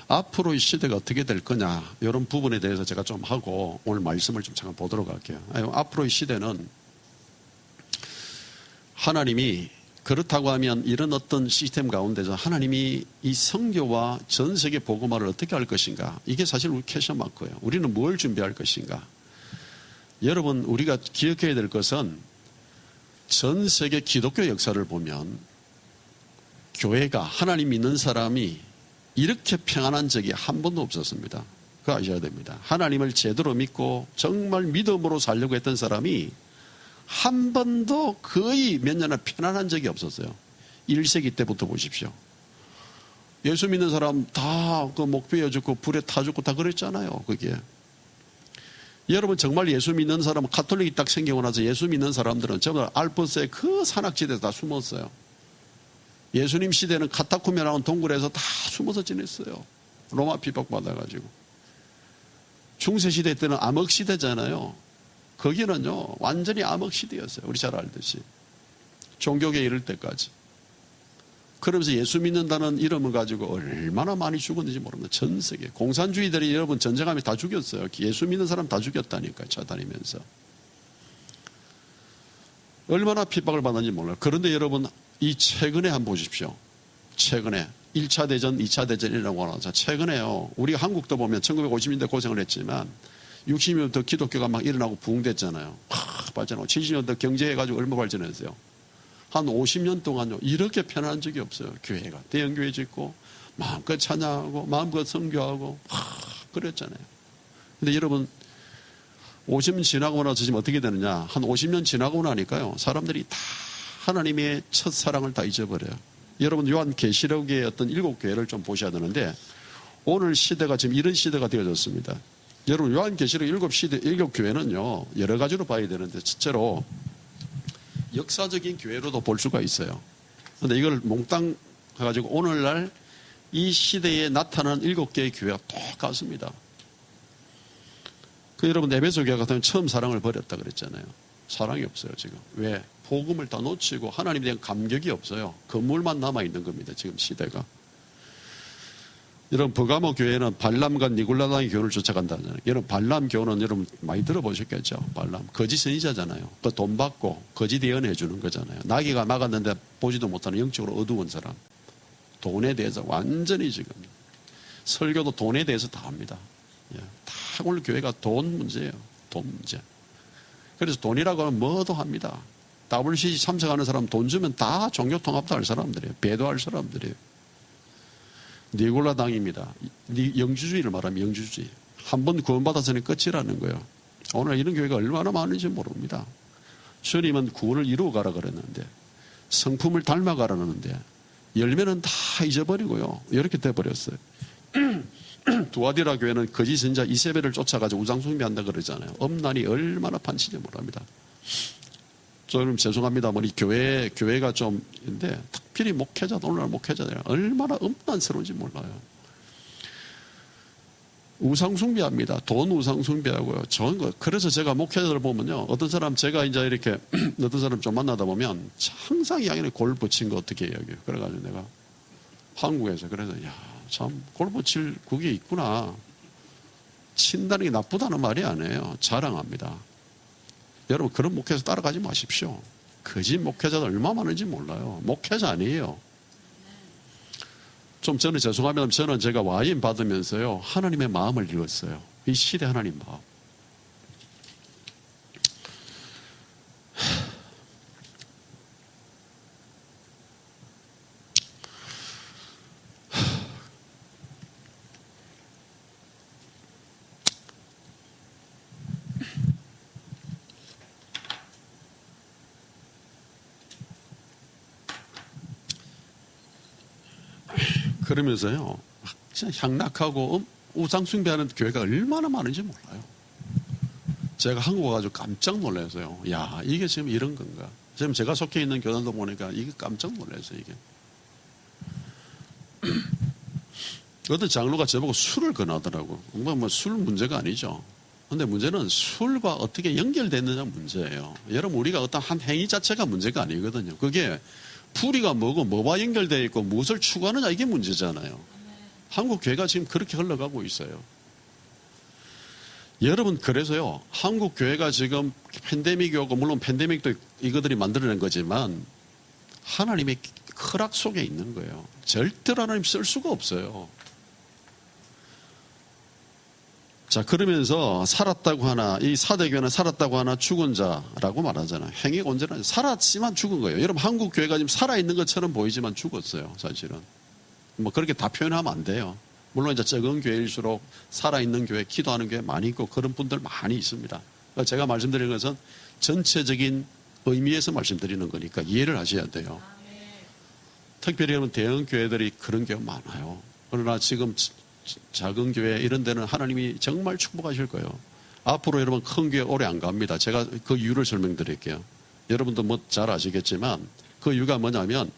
앞으로 이 시대가 어떻게 될 거냐, 이런 부분에 대해서 제가 좀 하고 오늘 말씀을 좀 잠깐 보도록 할게요. 앞으로 이 시대는 하나님이 그렇다고 하면 이런 어떤 시스템 가운데서 하나님이 이 선교와 전 세계 복음화를 어떻게 할 것인가, 이게 사실 우리 퀘션 마크예요. 우리는 뭘 준비할 것인가. 여러분, 우리가 기억해야 될 것은 전 세계 기독교 역사를 보면 교회가, 하나님 믿는 사람이 이렇게 평안한 적이 한 번도 없었습니다. 그거 아셔야 됩니다. 하나님을 제대로 믿고 정말 믿음으로 살려고 했던 사람이 한 번도 거의 몇 년을 편안한 적이 없었어요. 1세기 때부터 보십시오. 예수 믿는 사람 다 그 목 베어 죽고 불에 타 죽고 다 그랬잖아요. 그게. 여러분, 정말 예수 믿는 사람은, 카톨릭이 딱 생기고 나서 예수 믿는 사람들은 전부 다 알프스의 그 산악지대에서 다 숨었어요. 예수님 시대는 카타콤이라는 동굴에서 다 숨어서 지냈어요. 로마 핍박받아가지고. 중세시대 때는 암흑시대잖아요. 거기는요, 완전히 암흑시대였어요. 우리 잘 알듯이. 종교계 이를 때까지. 그러면서 예수 믿는다는 이름을 가지고 얼마나 많이 죽었는지 모릅니다. 전 세계. 공산주의들이 여러분 전쟁하면 다 죽였어요. 예수 믿는 사람 다 죽였다니까요. 찾아다니면서. 얼마나 핍박을 받는지 몰라요. 그런데 여러분, 이 최근에 한번 보십시오. 최근에 1차 대전, 2차 대전이라고 하죠. 최근에요. 우리 한국도 보면 1950년대 고생을 했지만 60년대 기독교가 막 일어나고 부흥됐잖아요. 발전하고 70년대 경제해가지고 얼마 발전했어요. 한 50년 동안요, 이렇게 편안한 적이 없어요. 교회가. 대형교회 짓고 마음껏 찬양하고 마음껏 선교하고 그랬잖아요. 근데 여러분, 50년 지나고 나서 지금 어떻게 되느냐. 한 50년 지나고 나니까요, 사람들이 다 하나님의 첫사랑을 다 잊어버려요. 여러분, 요한계시록의 어떤 7교회를 좀 보셔야 되는데, 오늘 시대가 지금 이런 시대가 되어졌습니다. 여러분, 요한계시록 7교회는요, 여러 가지로 봐야 되는데, 첫째로 역사적인 교회로도 볼 수가 있어요. 그런데 이걸 몽땅 해가지고 오늘날 이 시대에 나타나는 7개의 교회가 똑같습니다. 여러분, 에베소 교회 같은 경우는 처음 사랑을 버렸다 그랬잖아요. 사랑이 없어요, 지금. 왜? 복음을 다 놓치고 하나님에 대한 감격이 없어요. 건물만 남아있는 겁니다, 지금 시대가. 여러분, 버가모 교회는 발람과 니골라당의 교훈을 쫓아간다잖아요. 여러분, 발람 교훈은 여러분 많이 들어보셨겠죠? 발람. 거짓 선지자잖아요. 그 돈 받고 거짓 예언해 주는 거잖아요. 나귀가 막았는데 보지도 못하는 영적으로 어두운 사람. 돈에 대해서 완전히 지금. 설교도 돈에 대해서 다 합니다. 다 오늘 교회가 돈 문제예요. 돈 문제. 그래서 돈이라고 하면 뭐도 합니다. WCC 참석하는 사람 돈 주면 다 종교 통합도 할 사람들이에요. 배도할 사람들이에요. 니골라당입니다. 영주주의를 말하면 영주주의. 한 번 구원받아서는 끝이라는 거예요. 오늘 이런 교회가 얼마나 많은지 모릅니다. 주님은 구원을 이루어가라 그랬는데, 성품을 닮아가라는데, 열매는 다 잊어버리고요. 이렇게 돼버렸어요. 두아디라 교회는 거짓 선지자 이세벨을 쫓아가지고 우상숭배한다 그러잖아요. 엄난이 얼마나 판치지 못합니다. 저는 죄송합니다만 이 교회가 좀 인데 특별히 목회자, 오늘날 목회자들 얼마나 엄난스러운지 몰라요. 우상숭배합니다. 돈 우상숭배하고요. 좋은 거. 그래서 제가 목회자들 보면요, 어떤 사람 제가 이제 이렇게 어떤 사람 좀 만나다 보면 항상 이야기는 골프 친 거 어떻게 이야기해요. 그래가지고 내가 한국에서 그래서 참 골프 칠 그게 있구나. 친다는 게 나쁘다는 말이 아니에요. 자랑합니다. 여러분 그런 목회자 따라가지 마십시오. 거짓 목회자도 얼마 많은지 몰라요. 목회자 아니에요. 좀 저는 죄송하면 저는 제가 와인 받으면서요 하나님의 마음을 읽었어요. 이 시대 하나님 마음. 그러면서요 진짜 향락하고 우상숭배하는 교회가 얼마나 많은지 몰라요. 제가 한국 와가지고 깜짝 놀라서요. 야 이게 지금 이런 건가. 지금 제가 속해 있는 교단도 보니까 이게 깜짝 놀라서 이게. 어떤 장로가 저보고 술을 권하더라고. 뭐 술 문제가 아니죠. 근데 문제는 술과 어떻게 연결되느냐 문제예요. 여러분 우리가 어떤 한 행위 자체가 문제가 아니거든요. 그게 풀이가 뭐고 뭐와 연결되어 있고 무엇을 추구하느냐 이게 문제잖아요. 한국 교회가 지금 그렇게 흘러가고 있어요. 여러분 그래서요 한국 교회가 지금 팬데믹이 오고 물론 팬데믹도 이거들이 만들어낸 거지만 하나님의 허락 속에 있는 거예요. 절대로 하나님 쓸 수가 없어요. 자 그러면서 살았다고 하나 이 사대교회는 살았다고 하나 죽은 자라고 말하잖아요. 행위가 언제나 살았지만 죽은 거예요. 여러분 한국 교회가 지금 살아있는 것처럼 보이지만 죽었어요. 사실은 뭐 그렇게 다 표현하면 안 돼요. 물론 이제 적은 교회일수록 살아있는 교회 기도하는 교회 많이 있고 그런 분들 많이 있습니다. 그러니까 제가 말씀드리는 것은 전체적인 의미에서 말씀드리는 거니까 이해를 하셔야 돼요. 특별히 여러분 대형 교회들이 그런 게 많아요. 그러나 지금 작은 교회 이런 데는 하나님이 정말 축복하실 거예요. 앞으로 여러분 큰 교회 오래 안 갑니다. 제가 그 이유를 설명드릴게요. 여러분도 뭐 잘 아시겠지만 그 이유가 뭐냐면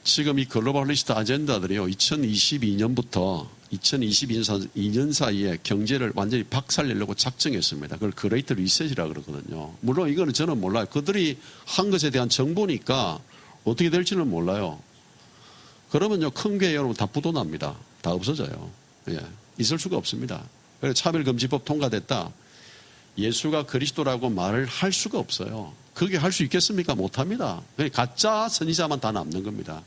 지금 이 글로벌리스트 아젠다들이요 2022년부터 2022년 사이에 경제를 완전히 박살내려고 작정했습니다. 그걸 그레이트 리셋이라고 그러거든요. 물론 이거는 저는 몰라요. 그들이 한 것에 대한 정보니까 어떻게 될지는 몰라요. 그러면요, 큰 교회 여러분 다 부도납니다. 다 없어져요. 예, 있을 수가 없습니다. 그래서 차별금지법 통과됐다. 예수가 그리스도라고 말을 할 수가 없어요. 그게 할 수 있겠습니까? 못합니다. 가짜 선지자만 다 남는 겁니다.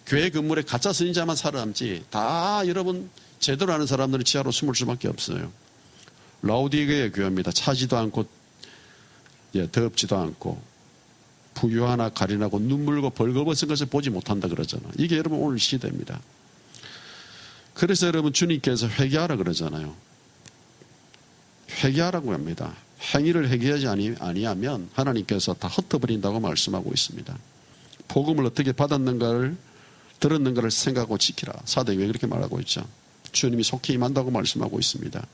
교회 건물에 가짜 선지자만 살아남지 다 여러분 제대로 하는 사람들은 지하로 숨을 수밖에 없어요. 라우디게의 교회입니다. 차지도 않고 덥지도 않고 부유하나 가련하고 눈물고 벌거벗은 것을 보지 못한다 그러잖아요. 이게 여러분 오늘 시대입니다. 그래서 여러분 주님께서 회개하라 그러잖아요. 회개하라고 합니다. 행위를 회개하지 아니하면 하나님께서 다 흩어버린다고 말씀하고 있습니다. 복음을 어떻게 받았는가를 들었는가를 생각하고 지키라. 사도행전에 그렇게 말하고 있죠. 주님이 속히 임한다고 말씀하고 있습니다.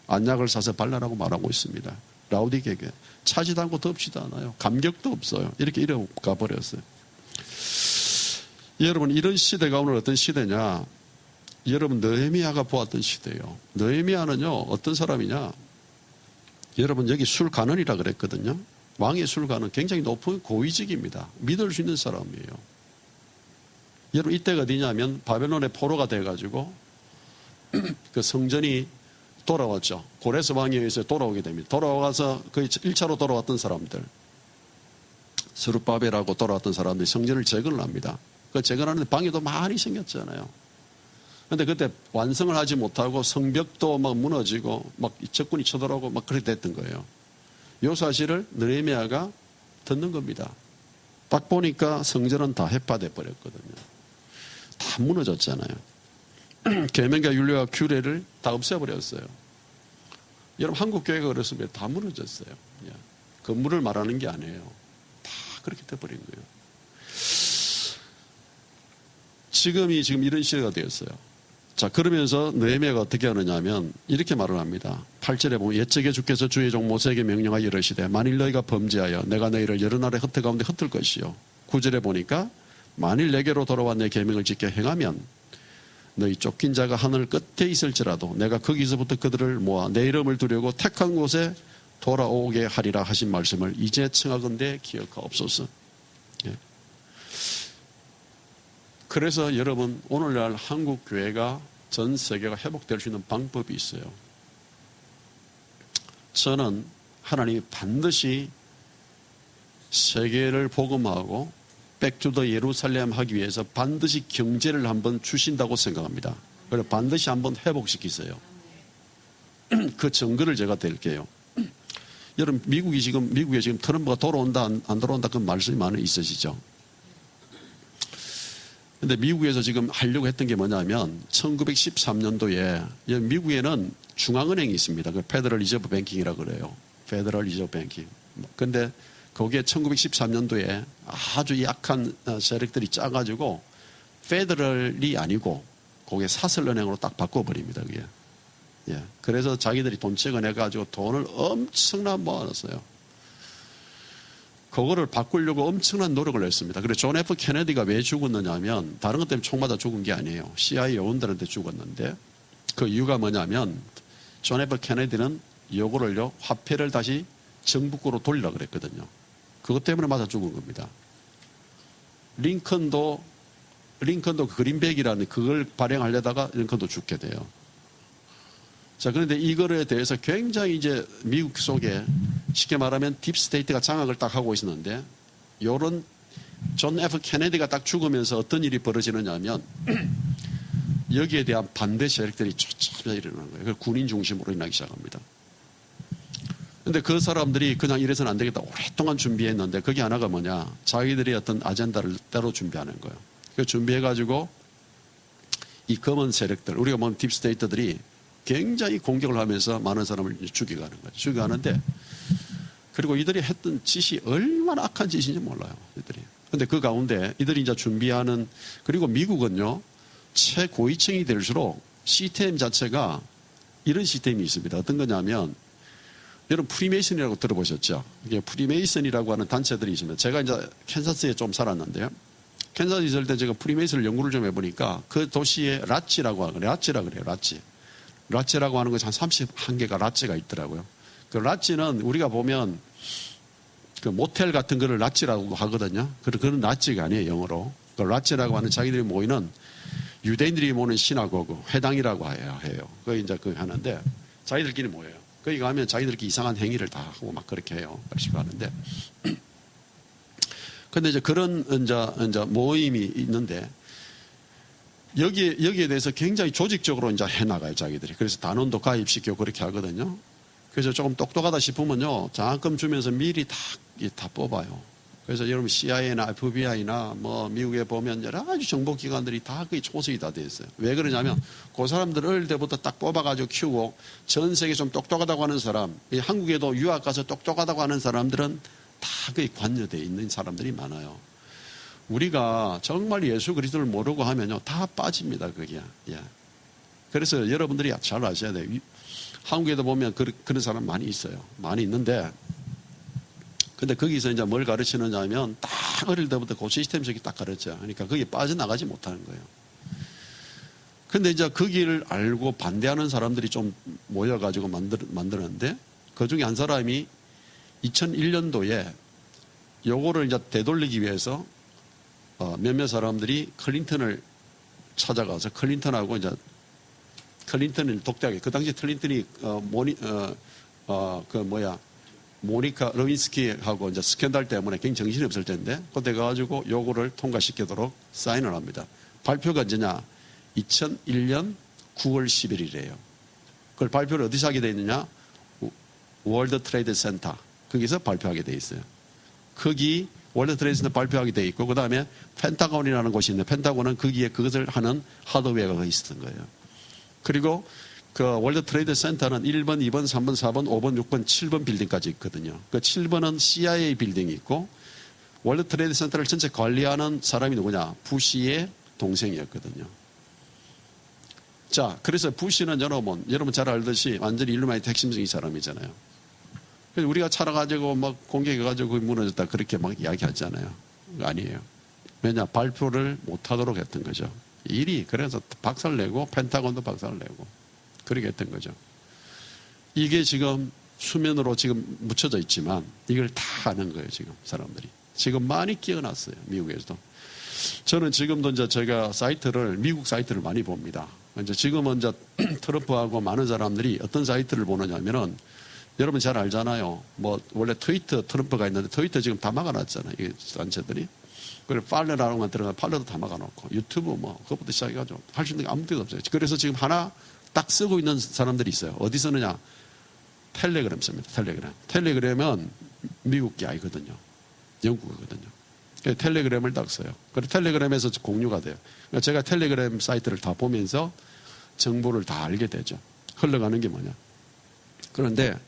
안약을 사서 발라라고 말하고 있습니다. 라우디게에게 차지도 않고 덥지도 않아요. 감격도 없어요. 이렇게 이래가 버렸어요. 여러분 이런 시대가 오늘 어떤 시대냐. 여러분 느헤미야가 보았던 시대예요. 느헤미야는요 어떤 사람이냐. 여러분 여기 술관원이라 그랬거든요. 왕의 술관은 굉장히 높은 고위직입니다. 믿을 수 있는 사람이에요. 여러분 이때가 어디냐면 바벨론의 포로가 돼가지고 그 성전이 돌아왔죠. 고레스 왕에 의해서 돌아오게 됩니다. 돌아와서 거의 1차로 돌아왔던 사람들 스룹바벨하고 돌아왔던 사람들이 성전을 재건을 합니다. 그 재건하는데 방해도 많이 생겼잖아요. 그런데 그때 완성을 하지 못하고 성벽도 막 무너지고 막 적군이 쳐들어오고 막 그렇게 됐던 거예요. 이 사실을 느헤미야가 듣는 겁니다. 딱 보니까 성전은 다 해파돼 버렸거든요. 다 무너졌잖아요. 계명과 율례와 규례를 다 없애버렸어요. 여러분 한국 교회가 그렇습니다. 다 무너졌어요. 건물을 말하는 게 아니에요. 다 그렇게 돼버린 거예요. 지금 이런 시대가 되었어요. 자 그러면서 느헤미야가 어떻게 하느냐 하면 이렇게 말을 합니다. 8절에 보면 옛적에 주께서 주의 종 모세에게 명령하여 이르시되 만일 너희가 범죄하여 내가 너희를 여러 나라의 흩어 가운데 흩을 것이요. 9절에 보니까 만일 내게로 돌아와 내 계명을 지켜 행하면 너희 쫓긴 자가 하늘 끝에 있을지라도 내가 거기서부터 그들을 모아 내 이름을 두려고 택한 곳에 돌아오게 하리라 하신 말씀을 이제 청하건대 기억하옵소서. 예. 그래서 여러분, 오늘날 한국 교회가 전 세계가 회복될 수 있는 방법이 있어요. 저는 하나님이 반드시 세계를 복음하고 백투더 예루살렘 하기 위해서 반드시 경제를 한번 주신다고 생각합니다. 그래서 반드시 한번 회복시키세요. 그 증거를 제가 드릴게요. 여러분, 미국에 지금 트럼프가 돌아온다 안 돌아온다 그 말씀이 많이 있으시죠. 근데 미국에서 지금 하려고 했던 게 뭐냐면 1913년도에 미국에는 중앙은행이 있습니다. 그 페더럴 리저브 뱅킹이라고 그래요. 페더럴 리저브 뱅킹. 근데 거기에 1913년도에 아주 약한 세력들이 짜가지고 페더럴이 아니고 거기에 사설은행으로 딱 바꿔버립니다. 그게. 예. 그래서 자기들이 돈 찍어내가지고 돈을 엄청나게 모아놨어요. 그거를 바꾸려고 엄청난 노력을 했습니다. 그래서 존 F 케네디가 왜 죽었느냐 하면 다른 것 때문에 총 맞아 죽은 게 아니에요. CIA 요원들한테 죽었는데 그 이유가 뭐냐면 존 F 케네디는 요거를요, 화폐를 다시 정부권으로 돌리라 그랬거든요. 그것 때문에 맞아 죽은 겁니다. 링컨도 그린백이라는 그걸 발행하려다가 링컨도 죽게 돼요. 자, 그런데 이거에 대해서 굉장히 이제 미국 속에 쉽게 말하면 딥스테이트가 장악을 딱 하고 있었는데 요런 존 F 케네디가 딱 죽으면서 어떤 일이 벌어지느냐 하면 여기에 대한 반대 세력들이 쫓아져 일어나는 거예요. 군인 중심으로 일어나기 시작합니다. 근데 그 사람들이 그냥 이래서는 안 되겠다. 오랫동안 준비했는데 그게 하나가 뭐냐. 자기들이 어떤 아젠다를 따로 준비하는 거예요. 그 준비해가지고 이 검은 세력들, 우리가 보면 딥스테이트들이 굉장히 공격을 하면서 많은 사람을 죽여가는 거예요. 죽여가는데 그리고 이들이 했던 짓이 얼마나 악한 짓인지 몰라요. 이들이. 근데 그 가운데 이들이 이제 준비하는, 그리고 미국은요, 최고위층이 될수록 시스템 자체가 이런 시스템이 있습니다. 어떤 거냐면, 여러분 프리메이슨이라고 들어보셨죠? 이게 프리메이슨이라고 하는 단체들이 있습니다. 제가 이제 캔사스에 좀 살았는데요. 캔사스에 있을 때 제가 프리메이슨을 연구를 좀 해보니까 그 도시에 라치라고 하거든요. 라치라고 그래요. 라치라고 하는 것이 한 31개가 라치가 있더라고요. 그 라치는 우리가 보면 그 모텔 같은 거를 라치라고 하거든요. 그런 라치가 아니에요, 영어로. 그 라치라고 하는 자기들이 모이는 유대인들이 모이는 시나고그, 회당이라고 해요. 그 이제 그 하는데 자기들끼리 모여요. 거기 가면 자기들끼리 이상한 행위를 다 하고 막 그렇게 해요. 그렇게 하는데. 근데 이제 그런 이제 모임이 있는데 여기에 대해서 굉장히 조직적으로 이제 해나가요, 자기들이. 그래서 단원도 가입시키고 그렇게 하거든요. 그래서 조금 똑똑하다 싶으면요, 장학금 주면서 미리 다 뽑아요. 그래서 여러분 CIA나 FBI나 뭐 미국에 보면 여러 가지 정보기관들이 다 거의 초석이 다 돼 있어요. 왜 그러냐면 그 사람들 어릴 때부터 딱 뽑아가지고 키우고 전 세계 좀 똑똑하다고 하는 사람, 한국에도 유학 가서 똑똑하다고 하는 사람들은 다 거의 관여되어 있는 사람들이 많아요. 우리가 정말 예수 그리스도를 모르고 하면요, 다 빠집니다, 그게. 예. 그래서 여러분들이 잘 아셔야 돼요. 한국에도 보면 그런 사람 많이 있어요. 많이 있는데, 근데 거기서 이제 뭘 가르치느냐 하면, 딱 어릴 때부터 그 시스템적이 딱 가르쳐요. 그러니까 거기에 빠져나가지 못하는 거예요. 근데 이제 거기를 알고 반대하는 사람들이 좀 모여가지고 만드는데, 그 중에 한 사람이 2001년도에 요거를 이제 되돌리기 위해서 몇몇 사람들이 클린턴을 찾아가서 클린턴하고 이제 클린턴을 독대하게, 그 당시 클린턴이 모니카 러윈스키하고 이제 스캔들 때문에 굉장히 정신이 없을 텐데 그때 가가지고 요거를 통과시키도록 사인을 합니다. 발표가 언제냐? 2001년 9월 11일이에요. 그걸 발표를 어디서 하게 돼 있느냐? 월드 트레이드 센터. 거기서 발표하게 돼 있어요. 거기 월드 트레이드 센터 발표하게 돼 있고, 그 다음에 펜타곤이라는 곳이 있는데, 펜타곤은 거기에 그것을 하는 하드웨어가 있었던 거예요. 그리고 그 월드 트레이드 센터는 1번, 2번, 3번, 4번, 5번, 6번, 7번 빌딩까지 있거든요. 그 7번은 CIA 빌딩이 있고, 월드 트레이드 센터를 전체 관리하는 사람이 누구냐? 부시의 동생이었거든요. 자, 그래서 부시는 여러분 잘 알듯이 완전히 일루미나티 핵심적인 사람이잖아요. 그래서 우리가 찾아가지고 막 공격해가지고 무너졌다 그렇게 막 이야기하잖아요. 아니에요. 왜냐? 발표를 못하도록 했던 거죠. 일이 그래서 박살내고 펜타곤도 박살내고 그렇게 했던 거죠. 이게 지금 수면으로 지금 묻혀져 있지만 이걸 다 아는 거예요. 지금 사람들이. 지금 많이 깨어났어요. 미국에서도. 저는 지금도 이제 제가 미국 사이트를 많이 봅니다. 이제 지금은 이제 트럼프하고 많은 사람들이 어떤 사이트를 보느냐면은 여러분 잘 알잖아요. 뭐 원래 트위터 트럼프가 있는데 트위터 지금 다 막아놨잖아요. 이 단체들이. 그리고 팔러라는 건 들어가 팔러도 다 막아놓고 유튜브 뭐 그것부터 시작해가지고 할 수 있는 게 아무 데도 없어요. 그래서 지금 하나 딱 쓰고 있는 사람들이 있어요. 어디 쓰느냐? 텔레그램 씁니다. 텔레그램. 텔레그램은 미국 게 아니거든요. 영국이거든요. 텔레그램을 딱 써요. 그리고 텔레그램에서 공유가 돼요. 그러니까 제가 텔레그램 사이트를 다 보면서 정보를 다 알게 되죠. 흘러가는 게 뭐냐. 그런데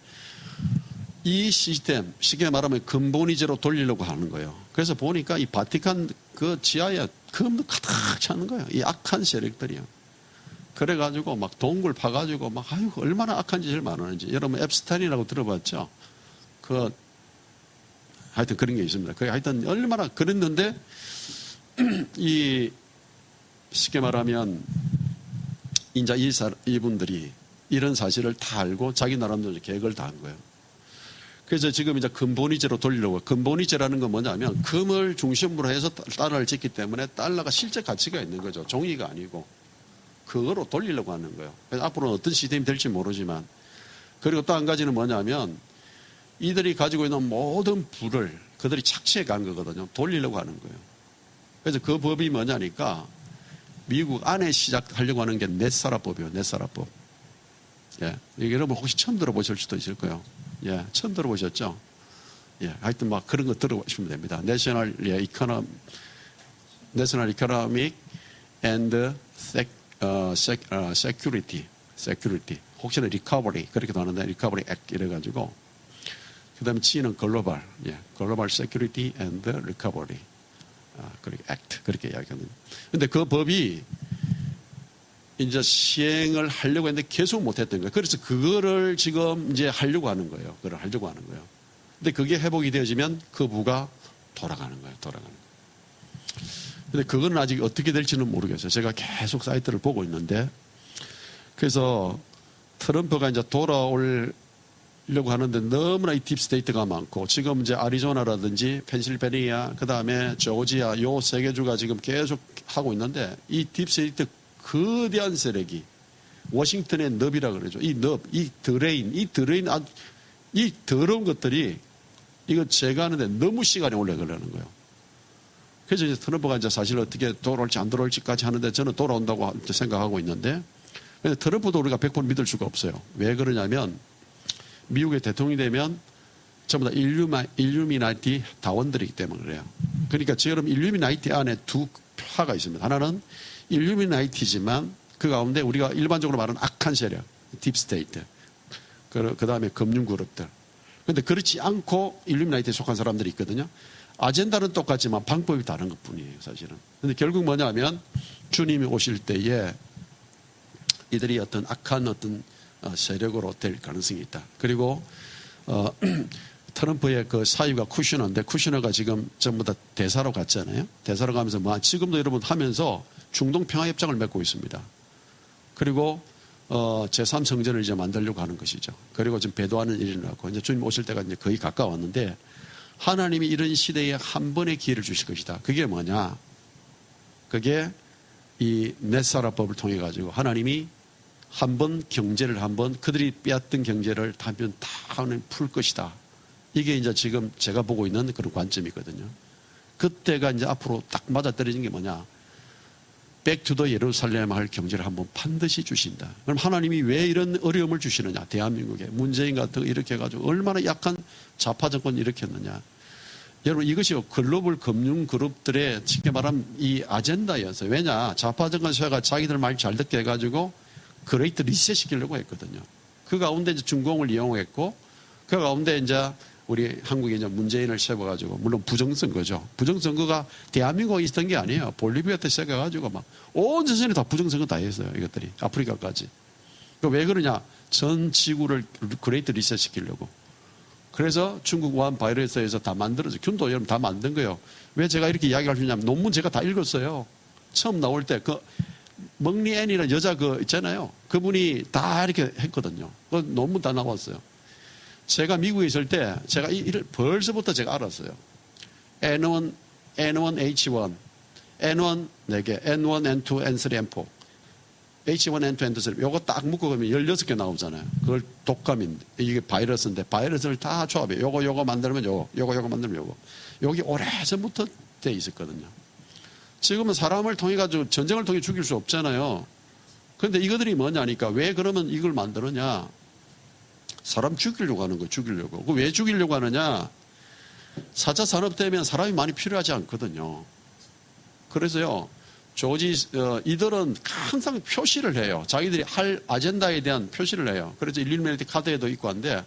이 시스템, 쉽게 말하면 근본이제로 돌리려고 하는 거예요. 그래서 보니까 이 바티칸 그 지하에 금도 가득 차는 거예요. 이 악한 세력들이요. 그래가지고 막 동굴 파가지고 막, 아유, 얼마나 악한 짓을 많았는지. 여러분, 앱스타인이라고 들어봤죠? 하여튼 그런 게 있습니다. 하여튼 얼마나 그랬는데, 쉽게 말하면, 이제 이분들이 이런 사실을 다 알고 자기 나름대로 계획을 다 한 거예요. 그래서 지금 이제 근본이제로 돌리려고. 근본이제라는 건 뭐냐면 금을 중심으로 해서 달러를 짓기 때문에 달러가 실제 가치가 있는 거죠. 종이가 아니고. 그거로 돌리려고 하는 거예요. 그래서 앞으로는 어떤 시스템이 될지 모르지만. 그리고 또 한 가지는 뭐냐면 이들이 가지고 있는 모든 부를 그들이 착취해 간 거거든요. 돌리려고 하는 거예요. 그래서 그 법이 뭐냐니까 미국 안에 시작하려고 하는 게 넷사라법이에요. 넷사라법. 예. 여러분 혹시 처음 들어보실 수도 있을 거예요. 예. 처음 들어보셨죠? 예. 하여튼 막 그런 거 들어보시면 됩니다. National Economic and Security. 혹시나 Recovery. 그렇게도 하는데 Recovery Act 이래가지고. 그 다음에 G는 글로벌. 예. Global Security and Recovery. 그렇게 Act. 그렇게 이야기하는. 근데 그 법이 이제 시행을 하려고 했는데 계속 못했던 거예요. 그래서 그거를 지금 이제 하려고 하는 거예요. 그걸 하려고 하는 거예요. 근데 그게 회복이 되어지면 그 부가 돌아가는 거예요. 근데 그거는 아직 어떻게 될지는 모르겠어요. 제가 계속 사이트를 보고 있는데. 그래서 트럼프가 이제 돌아오려고 하는데 너무나 이 딥스테이트가 많고 지금 이제 아리조나라든지 펜실베니아, 그 다음에 조지아 요 세 개 주가 지금 계속 하고 있는데 이 딥스테이트 거대한 세력이 워싱턴의 넙이라 그러죠. 이 넙, 이 드레인, 이 더러운 것들이 이거 제거하는데 너무 시간이 오래 걸리는 거예요. 그래서 이제 트럼프가 이제 사실 어떻게 돌아올지 안 돌아올지까지 하는데 저는 돌아온다고 생각하고 있는데 근데 트럼프도 우리가 100% 믿을 수가 없어요. 왜 그러냐면 미국의 대통령이 되면 전부 다 일루미나티 다원들이기 때문에 그래요. 그러니까 지금 일루미나티 안에 두 파가 있습니다. 하나는 일루미나이티지만 그 가운데 우리가 일반적으로 말하는 악한 세력, 딥스테이트, 그 다음에 금융그룹들. 그런데 그렇지 않고 일루미나이티에 속한 사람들이 있거든요. 아젠다는 똑같지만 방법이 다른 것 뿐이에요, 사실은. 그런데 결국 뭐냐면 주님이 오실 때에 이들이 어떤 악한 어떤 세력으로 될 가능성이 있다. 그리고 트럼프의 그 사위가 쿠셔너인데 쿠셔너가 지금 전부 다 대사로 갔잖아요. 대사로 가면서 지금도 여러분 하면서 중동 평화협정을 맺고 있습니다. 그리고 제3성전을 이제 만들려고 하는 것이죠. 그리고 지금 배도하는 일이 나고 이제 주님 오실 때가 이제 거의 가까웠는데 하나님이 이런 시대에 한 번의 기회를 주실 것이다. 그게 뭐냐? 그게 이 넷사라법을 통해 가지고 하나님이 한 번 경제를 그들이 빼앗던 경제를 한번 다 풀 것이다. 이게 이제 지금 제가 보고 있는 그런 관점이거든요. 그때가 이제 앞으로 딱 맞아떨어진 게 뭐냐? 백투더 예루살렘 할 경제를 한번 반드시 주신다. 그럼 하나님이 왜 이런 어려움을 주시느냐? 대한민국에 문재인 같은 거 이렇게 해가지고 얼마나 약한 좌파 정권을 일으켰느냐? 여러분 이것이 글로벌 금융 그룹들의 쉽게 말하면 이 아젠다였어요. 왜냐? 좌파 정권 세가 자기들 말 잘 듣게 해가지고 그레이트 리셋 시키려고 했거든요. 그 가운데 이제 중공을 이용했고 그 가운데 이제 우리 한국에 이제 문재인을 세워가지고, 물론 부정선거죠. 부정선거가 대한민국에 있었던 게 아니에요. 볼리비아 때 세워가지고 막 온 전선에 다 부정선거 다 했어요. 이것들이. 아프리카까지. 왜 그러냐? 전 지구를 그레이트 리셋 시키려고. 그래서 중국 우한 바이러스에서 다 만들어서 균도 여러분 다 만든 거예요. 왜 제가 이렇게 이야기할 수 있냐면 논문 제가 다 읽었어요. 처음 나올 때 그 먹리앤이라는 여자 그 있잖아요. 그분이 다 이렇게 했거든요. 그 논문 다 나왔어요. 제가 미국에 있을 때 제가 벌써부터 제가 알았어요. N1, H1 N1 4개, N1, N2, N3, N4. H1N2, N2, 요거 딱 묶어가면 16개 나오잖아요. 그걸 독감인데, 이게 바이러스인데, 바이러스를 다 조합해. 요거 만들면 요거 만들면 요거. 여기 오래전부터 돼 있었거든요. 지금은 사람을 통해가지고 전쟁을 통해 죽일 수 없잖아요. 그런데 이것들이 뭐냐니까, 왜 그러면 이걸 만들었냐? 사람 죽이려고 하는 거예요, 죽이려고. 왜 죽이려고 하느냐? 4차 산업 되면 사람이 많이 필요하지 않거든요. 그래서요, 이들은 항상 표시를 해요. 자기들이 할 아젠다에 대한 표시를 해요. 그래서 일일메리티 카드에도 있고 한데,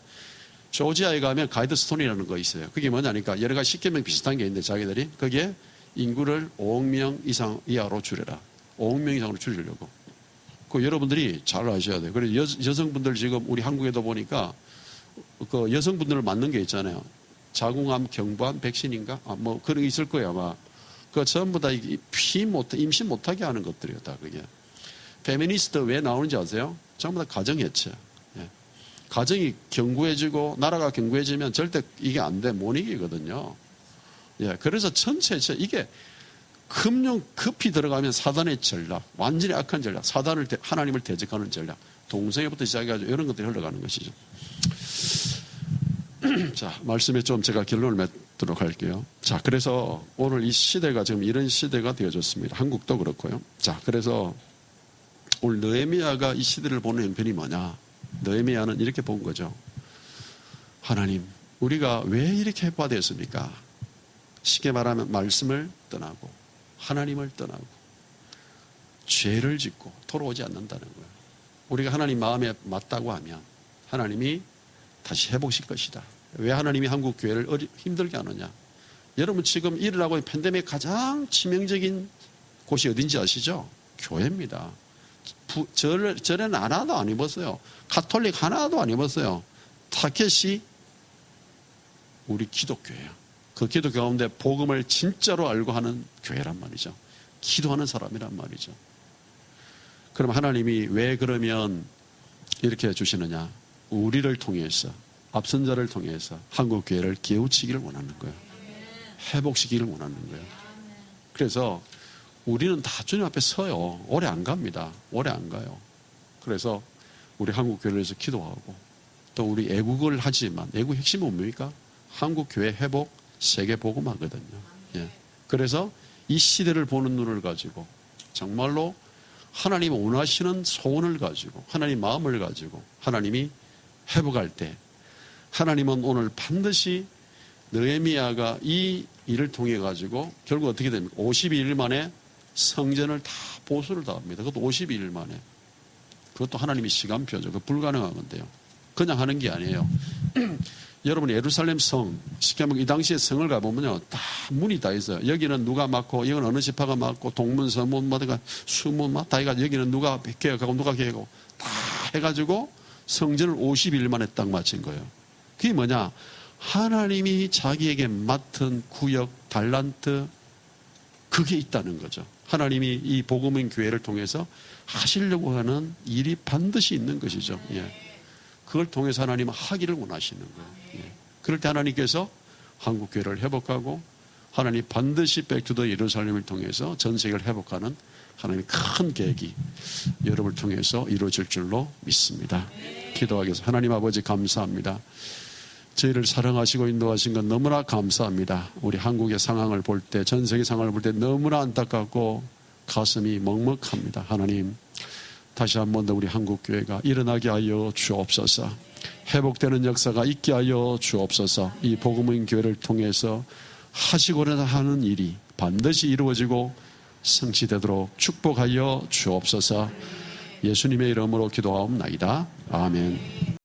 조지아에 가면 가이드 스톤이라는 거 있어요. 그게 뭐냐니까, 여러 가지 십계명 비슷한 게 있는데, 자기들이 거기에 인구를 5억 명 이하로 줄여라. 5억 명 이상으로 줄이려고. 그 여러분들이 잘 아셔야 돼요. 그래서 여성분들 지금 우리 한국에도 보니까 그 여성분들을 맞는 게 있잖아요. 자궁암, 경부암 백신인가? 뭐 그런 게 있을 거예요, 아마. 그 전부 다 임신 못하게 하는 것들이에요, 다 그게. 페미니스트 왜 나오는지 아세요? 전부 다 가정해체. 예. 가정이 견고해지고 나라가 견고해지면 절대 이게 안 돼, 못 이기거든요. 예. 그래서 전체 이게 금융 급히 들어가면 사단의 전략, 완전히 악한 전략, 하나님을 대적하는 전략, 동성애부터 시작해가지고 이런 것들이 흘러가는 것이죠. 자, 말씀에 좀 제가 결론을 맺도록 할게요. 자, 그래서 오늘 이 시대가 지금 이런 시대가 되어졌습니다. 한국도 그렇고요. 자, 그래서 오늘 느헤미야가 이 시대를 보는 형편이 뭐냐? 느헤미야는 이렇게 본 거죠. 하나님, 우리가 왜 이렇게 해봐야되었습니까? 쉽게 말하면 말씀을 떠나고 하나님을 떠나고 죄를 짓고 돌아오지 않는다는 거예요. 우리가 하나님 마음에 맞다고 하면 하나님이 다시 해보실 것이다. 왜 하나님이 한국 교회를 힘들게 하느냐? 여러분 지금 일어나고 있는 팬데믹 가장 치명적인 곳이 어딘지 아시죠? 교회입니다. 절에는 하나도 안 입었어요. 가톨릭 하나도 안 입었어요. 타켓이 우리 기독교예요. 그 기독교 가운데 복음을 진짜로 알고 하는 교회란 말이죠. 기도하는 사람이란 말이죠. 그럼 하나님이 왜 그러면 이렇게 해주시느냐? 우리를 통해서, 앞선 자를 통해서 한국 교회를 깨우치기를 원하는 거예요. 회복시키기를 원하는 거예요. 그래서 우리는 다 주님 앞에 서요. 오래 안 갑니다. 오래 안 가요. 그래서 우리 한국 교회를 위해서 기도하고 또 우리 애국을 하지만 애국 핵심은 뭡니까? 한국 교회 회복, 세계 복음화거든요. 예. 그래서 이 시대를 보는 눈을 가지고 정말로 하나님 원하시는 소원을 가지고 하나님 마음을 가지고 하나님이 회복할 때 하나님은 오늘 반드시 느헤미야가 이 일을 통해 가지고 결국 어떻게 됩니까? 52일 만에 성전을 다 보수를 다 합니다. 그것도 52일 만에. 그것도 하나님이 시간표죠. 그 불가능한 건데요. 그냥 하는 게 아니에요. 여러분 예루살렘 성, 쉽게 말하면 이 당시에 성을 가보면요. 다 문이 다 있어요. 여기는 누가 맡고 여기는 어느 지파가 맡고 동문, 서문, 수문 다 해가지고 여기는 누가 계획하고 누가 계획하고 다 해가지고 성전을 50일 만에 딱 마친 거예요. 그게 뭐냐? 하나님이 자기에게 맡은 구역, 달란트 그게 있다는 거죠. 하나님이 이 복음인 교회를 통해서 하시려고 하는 일이 반드시 있는 것이죠. 예. 그걸 통해서 하나님은 하기를 원하시는 거예요. 예. 그럴 때 하나님께서 한국 교회를 회복하고 하나님 반드시 백투더 예루살렘을 통해서 전 세계를 회복하는 하나님의 큰 계획이 여러분을 통해서 이루어질 줄로 믿습니다. 기도하겠습니다. 하나님 아버지 감사합니다. 저희를 사랑하시고 인도하신 건 너무나 감사합니다. 우리 한국의 상황을 볼 때, 전 세계 상황을 볼 때 너무나 안타깝고 가슴이 먹먹합니다. 하나님, 다시 한 번 더 우리 한국교회가 일어나게 하여 주옵소서. 회복되는 역사가 있게 하여 주옵소서. 이 복음인 교회를 통해서 하시고자 하는 일이 반드시 이루어지고 성취되도록 축복하여 주옵소서. 예수님의 이름으로 기도하옵나이다. 아멘.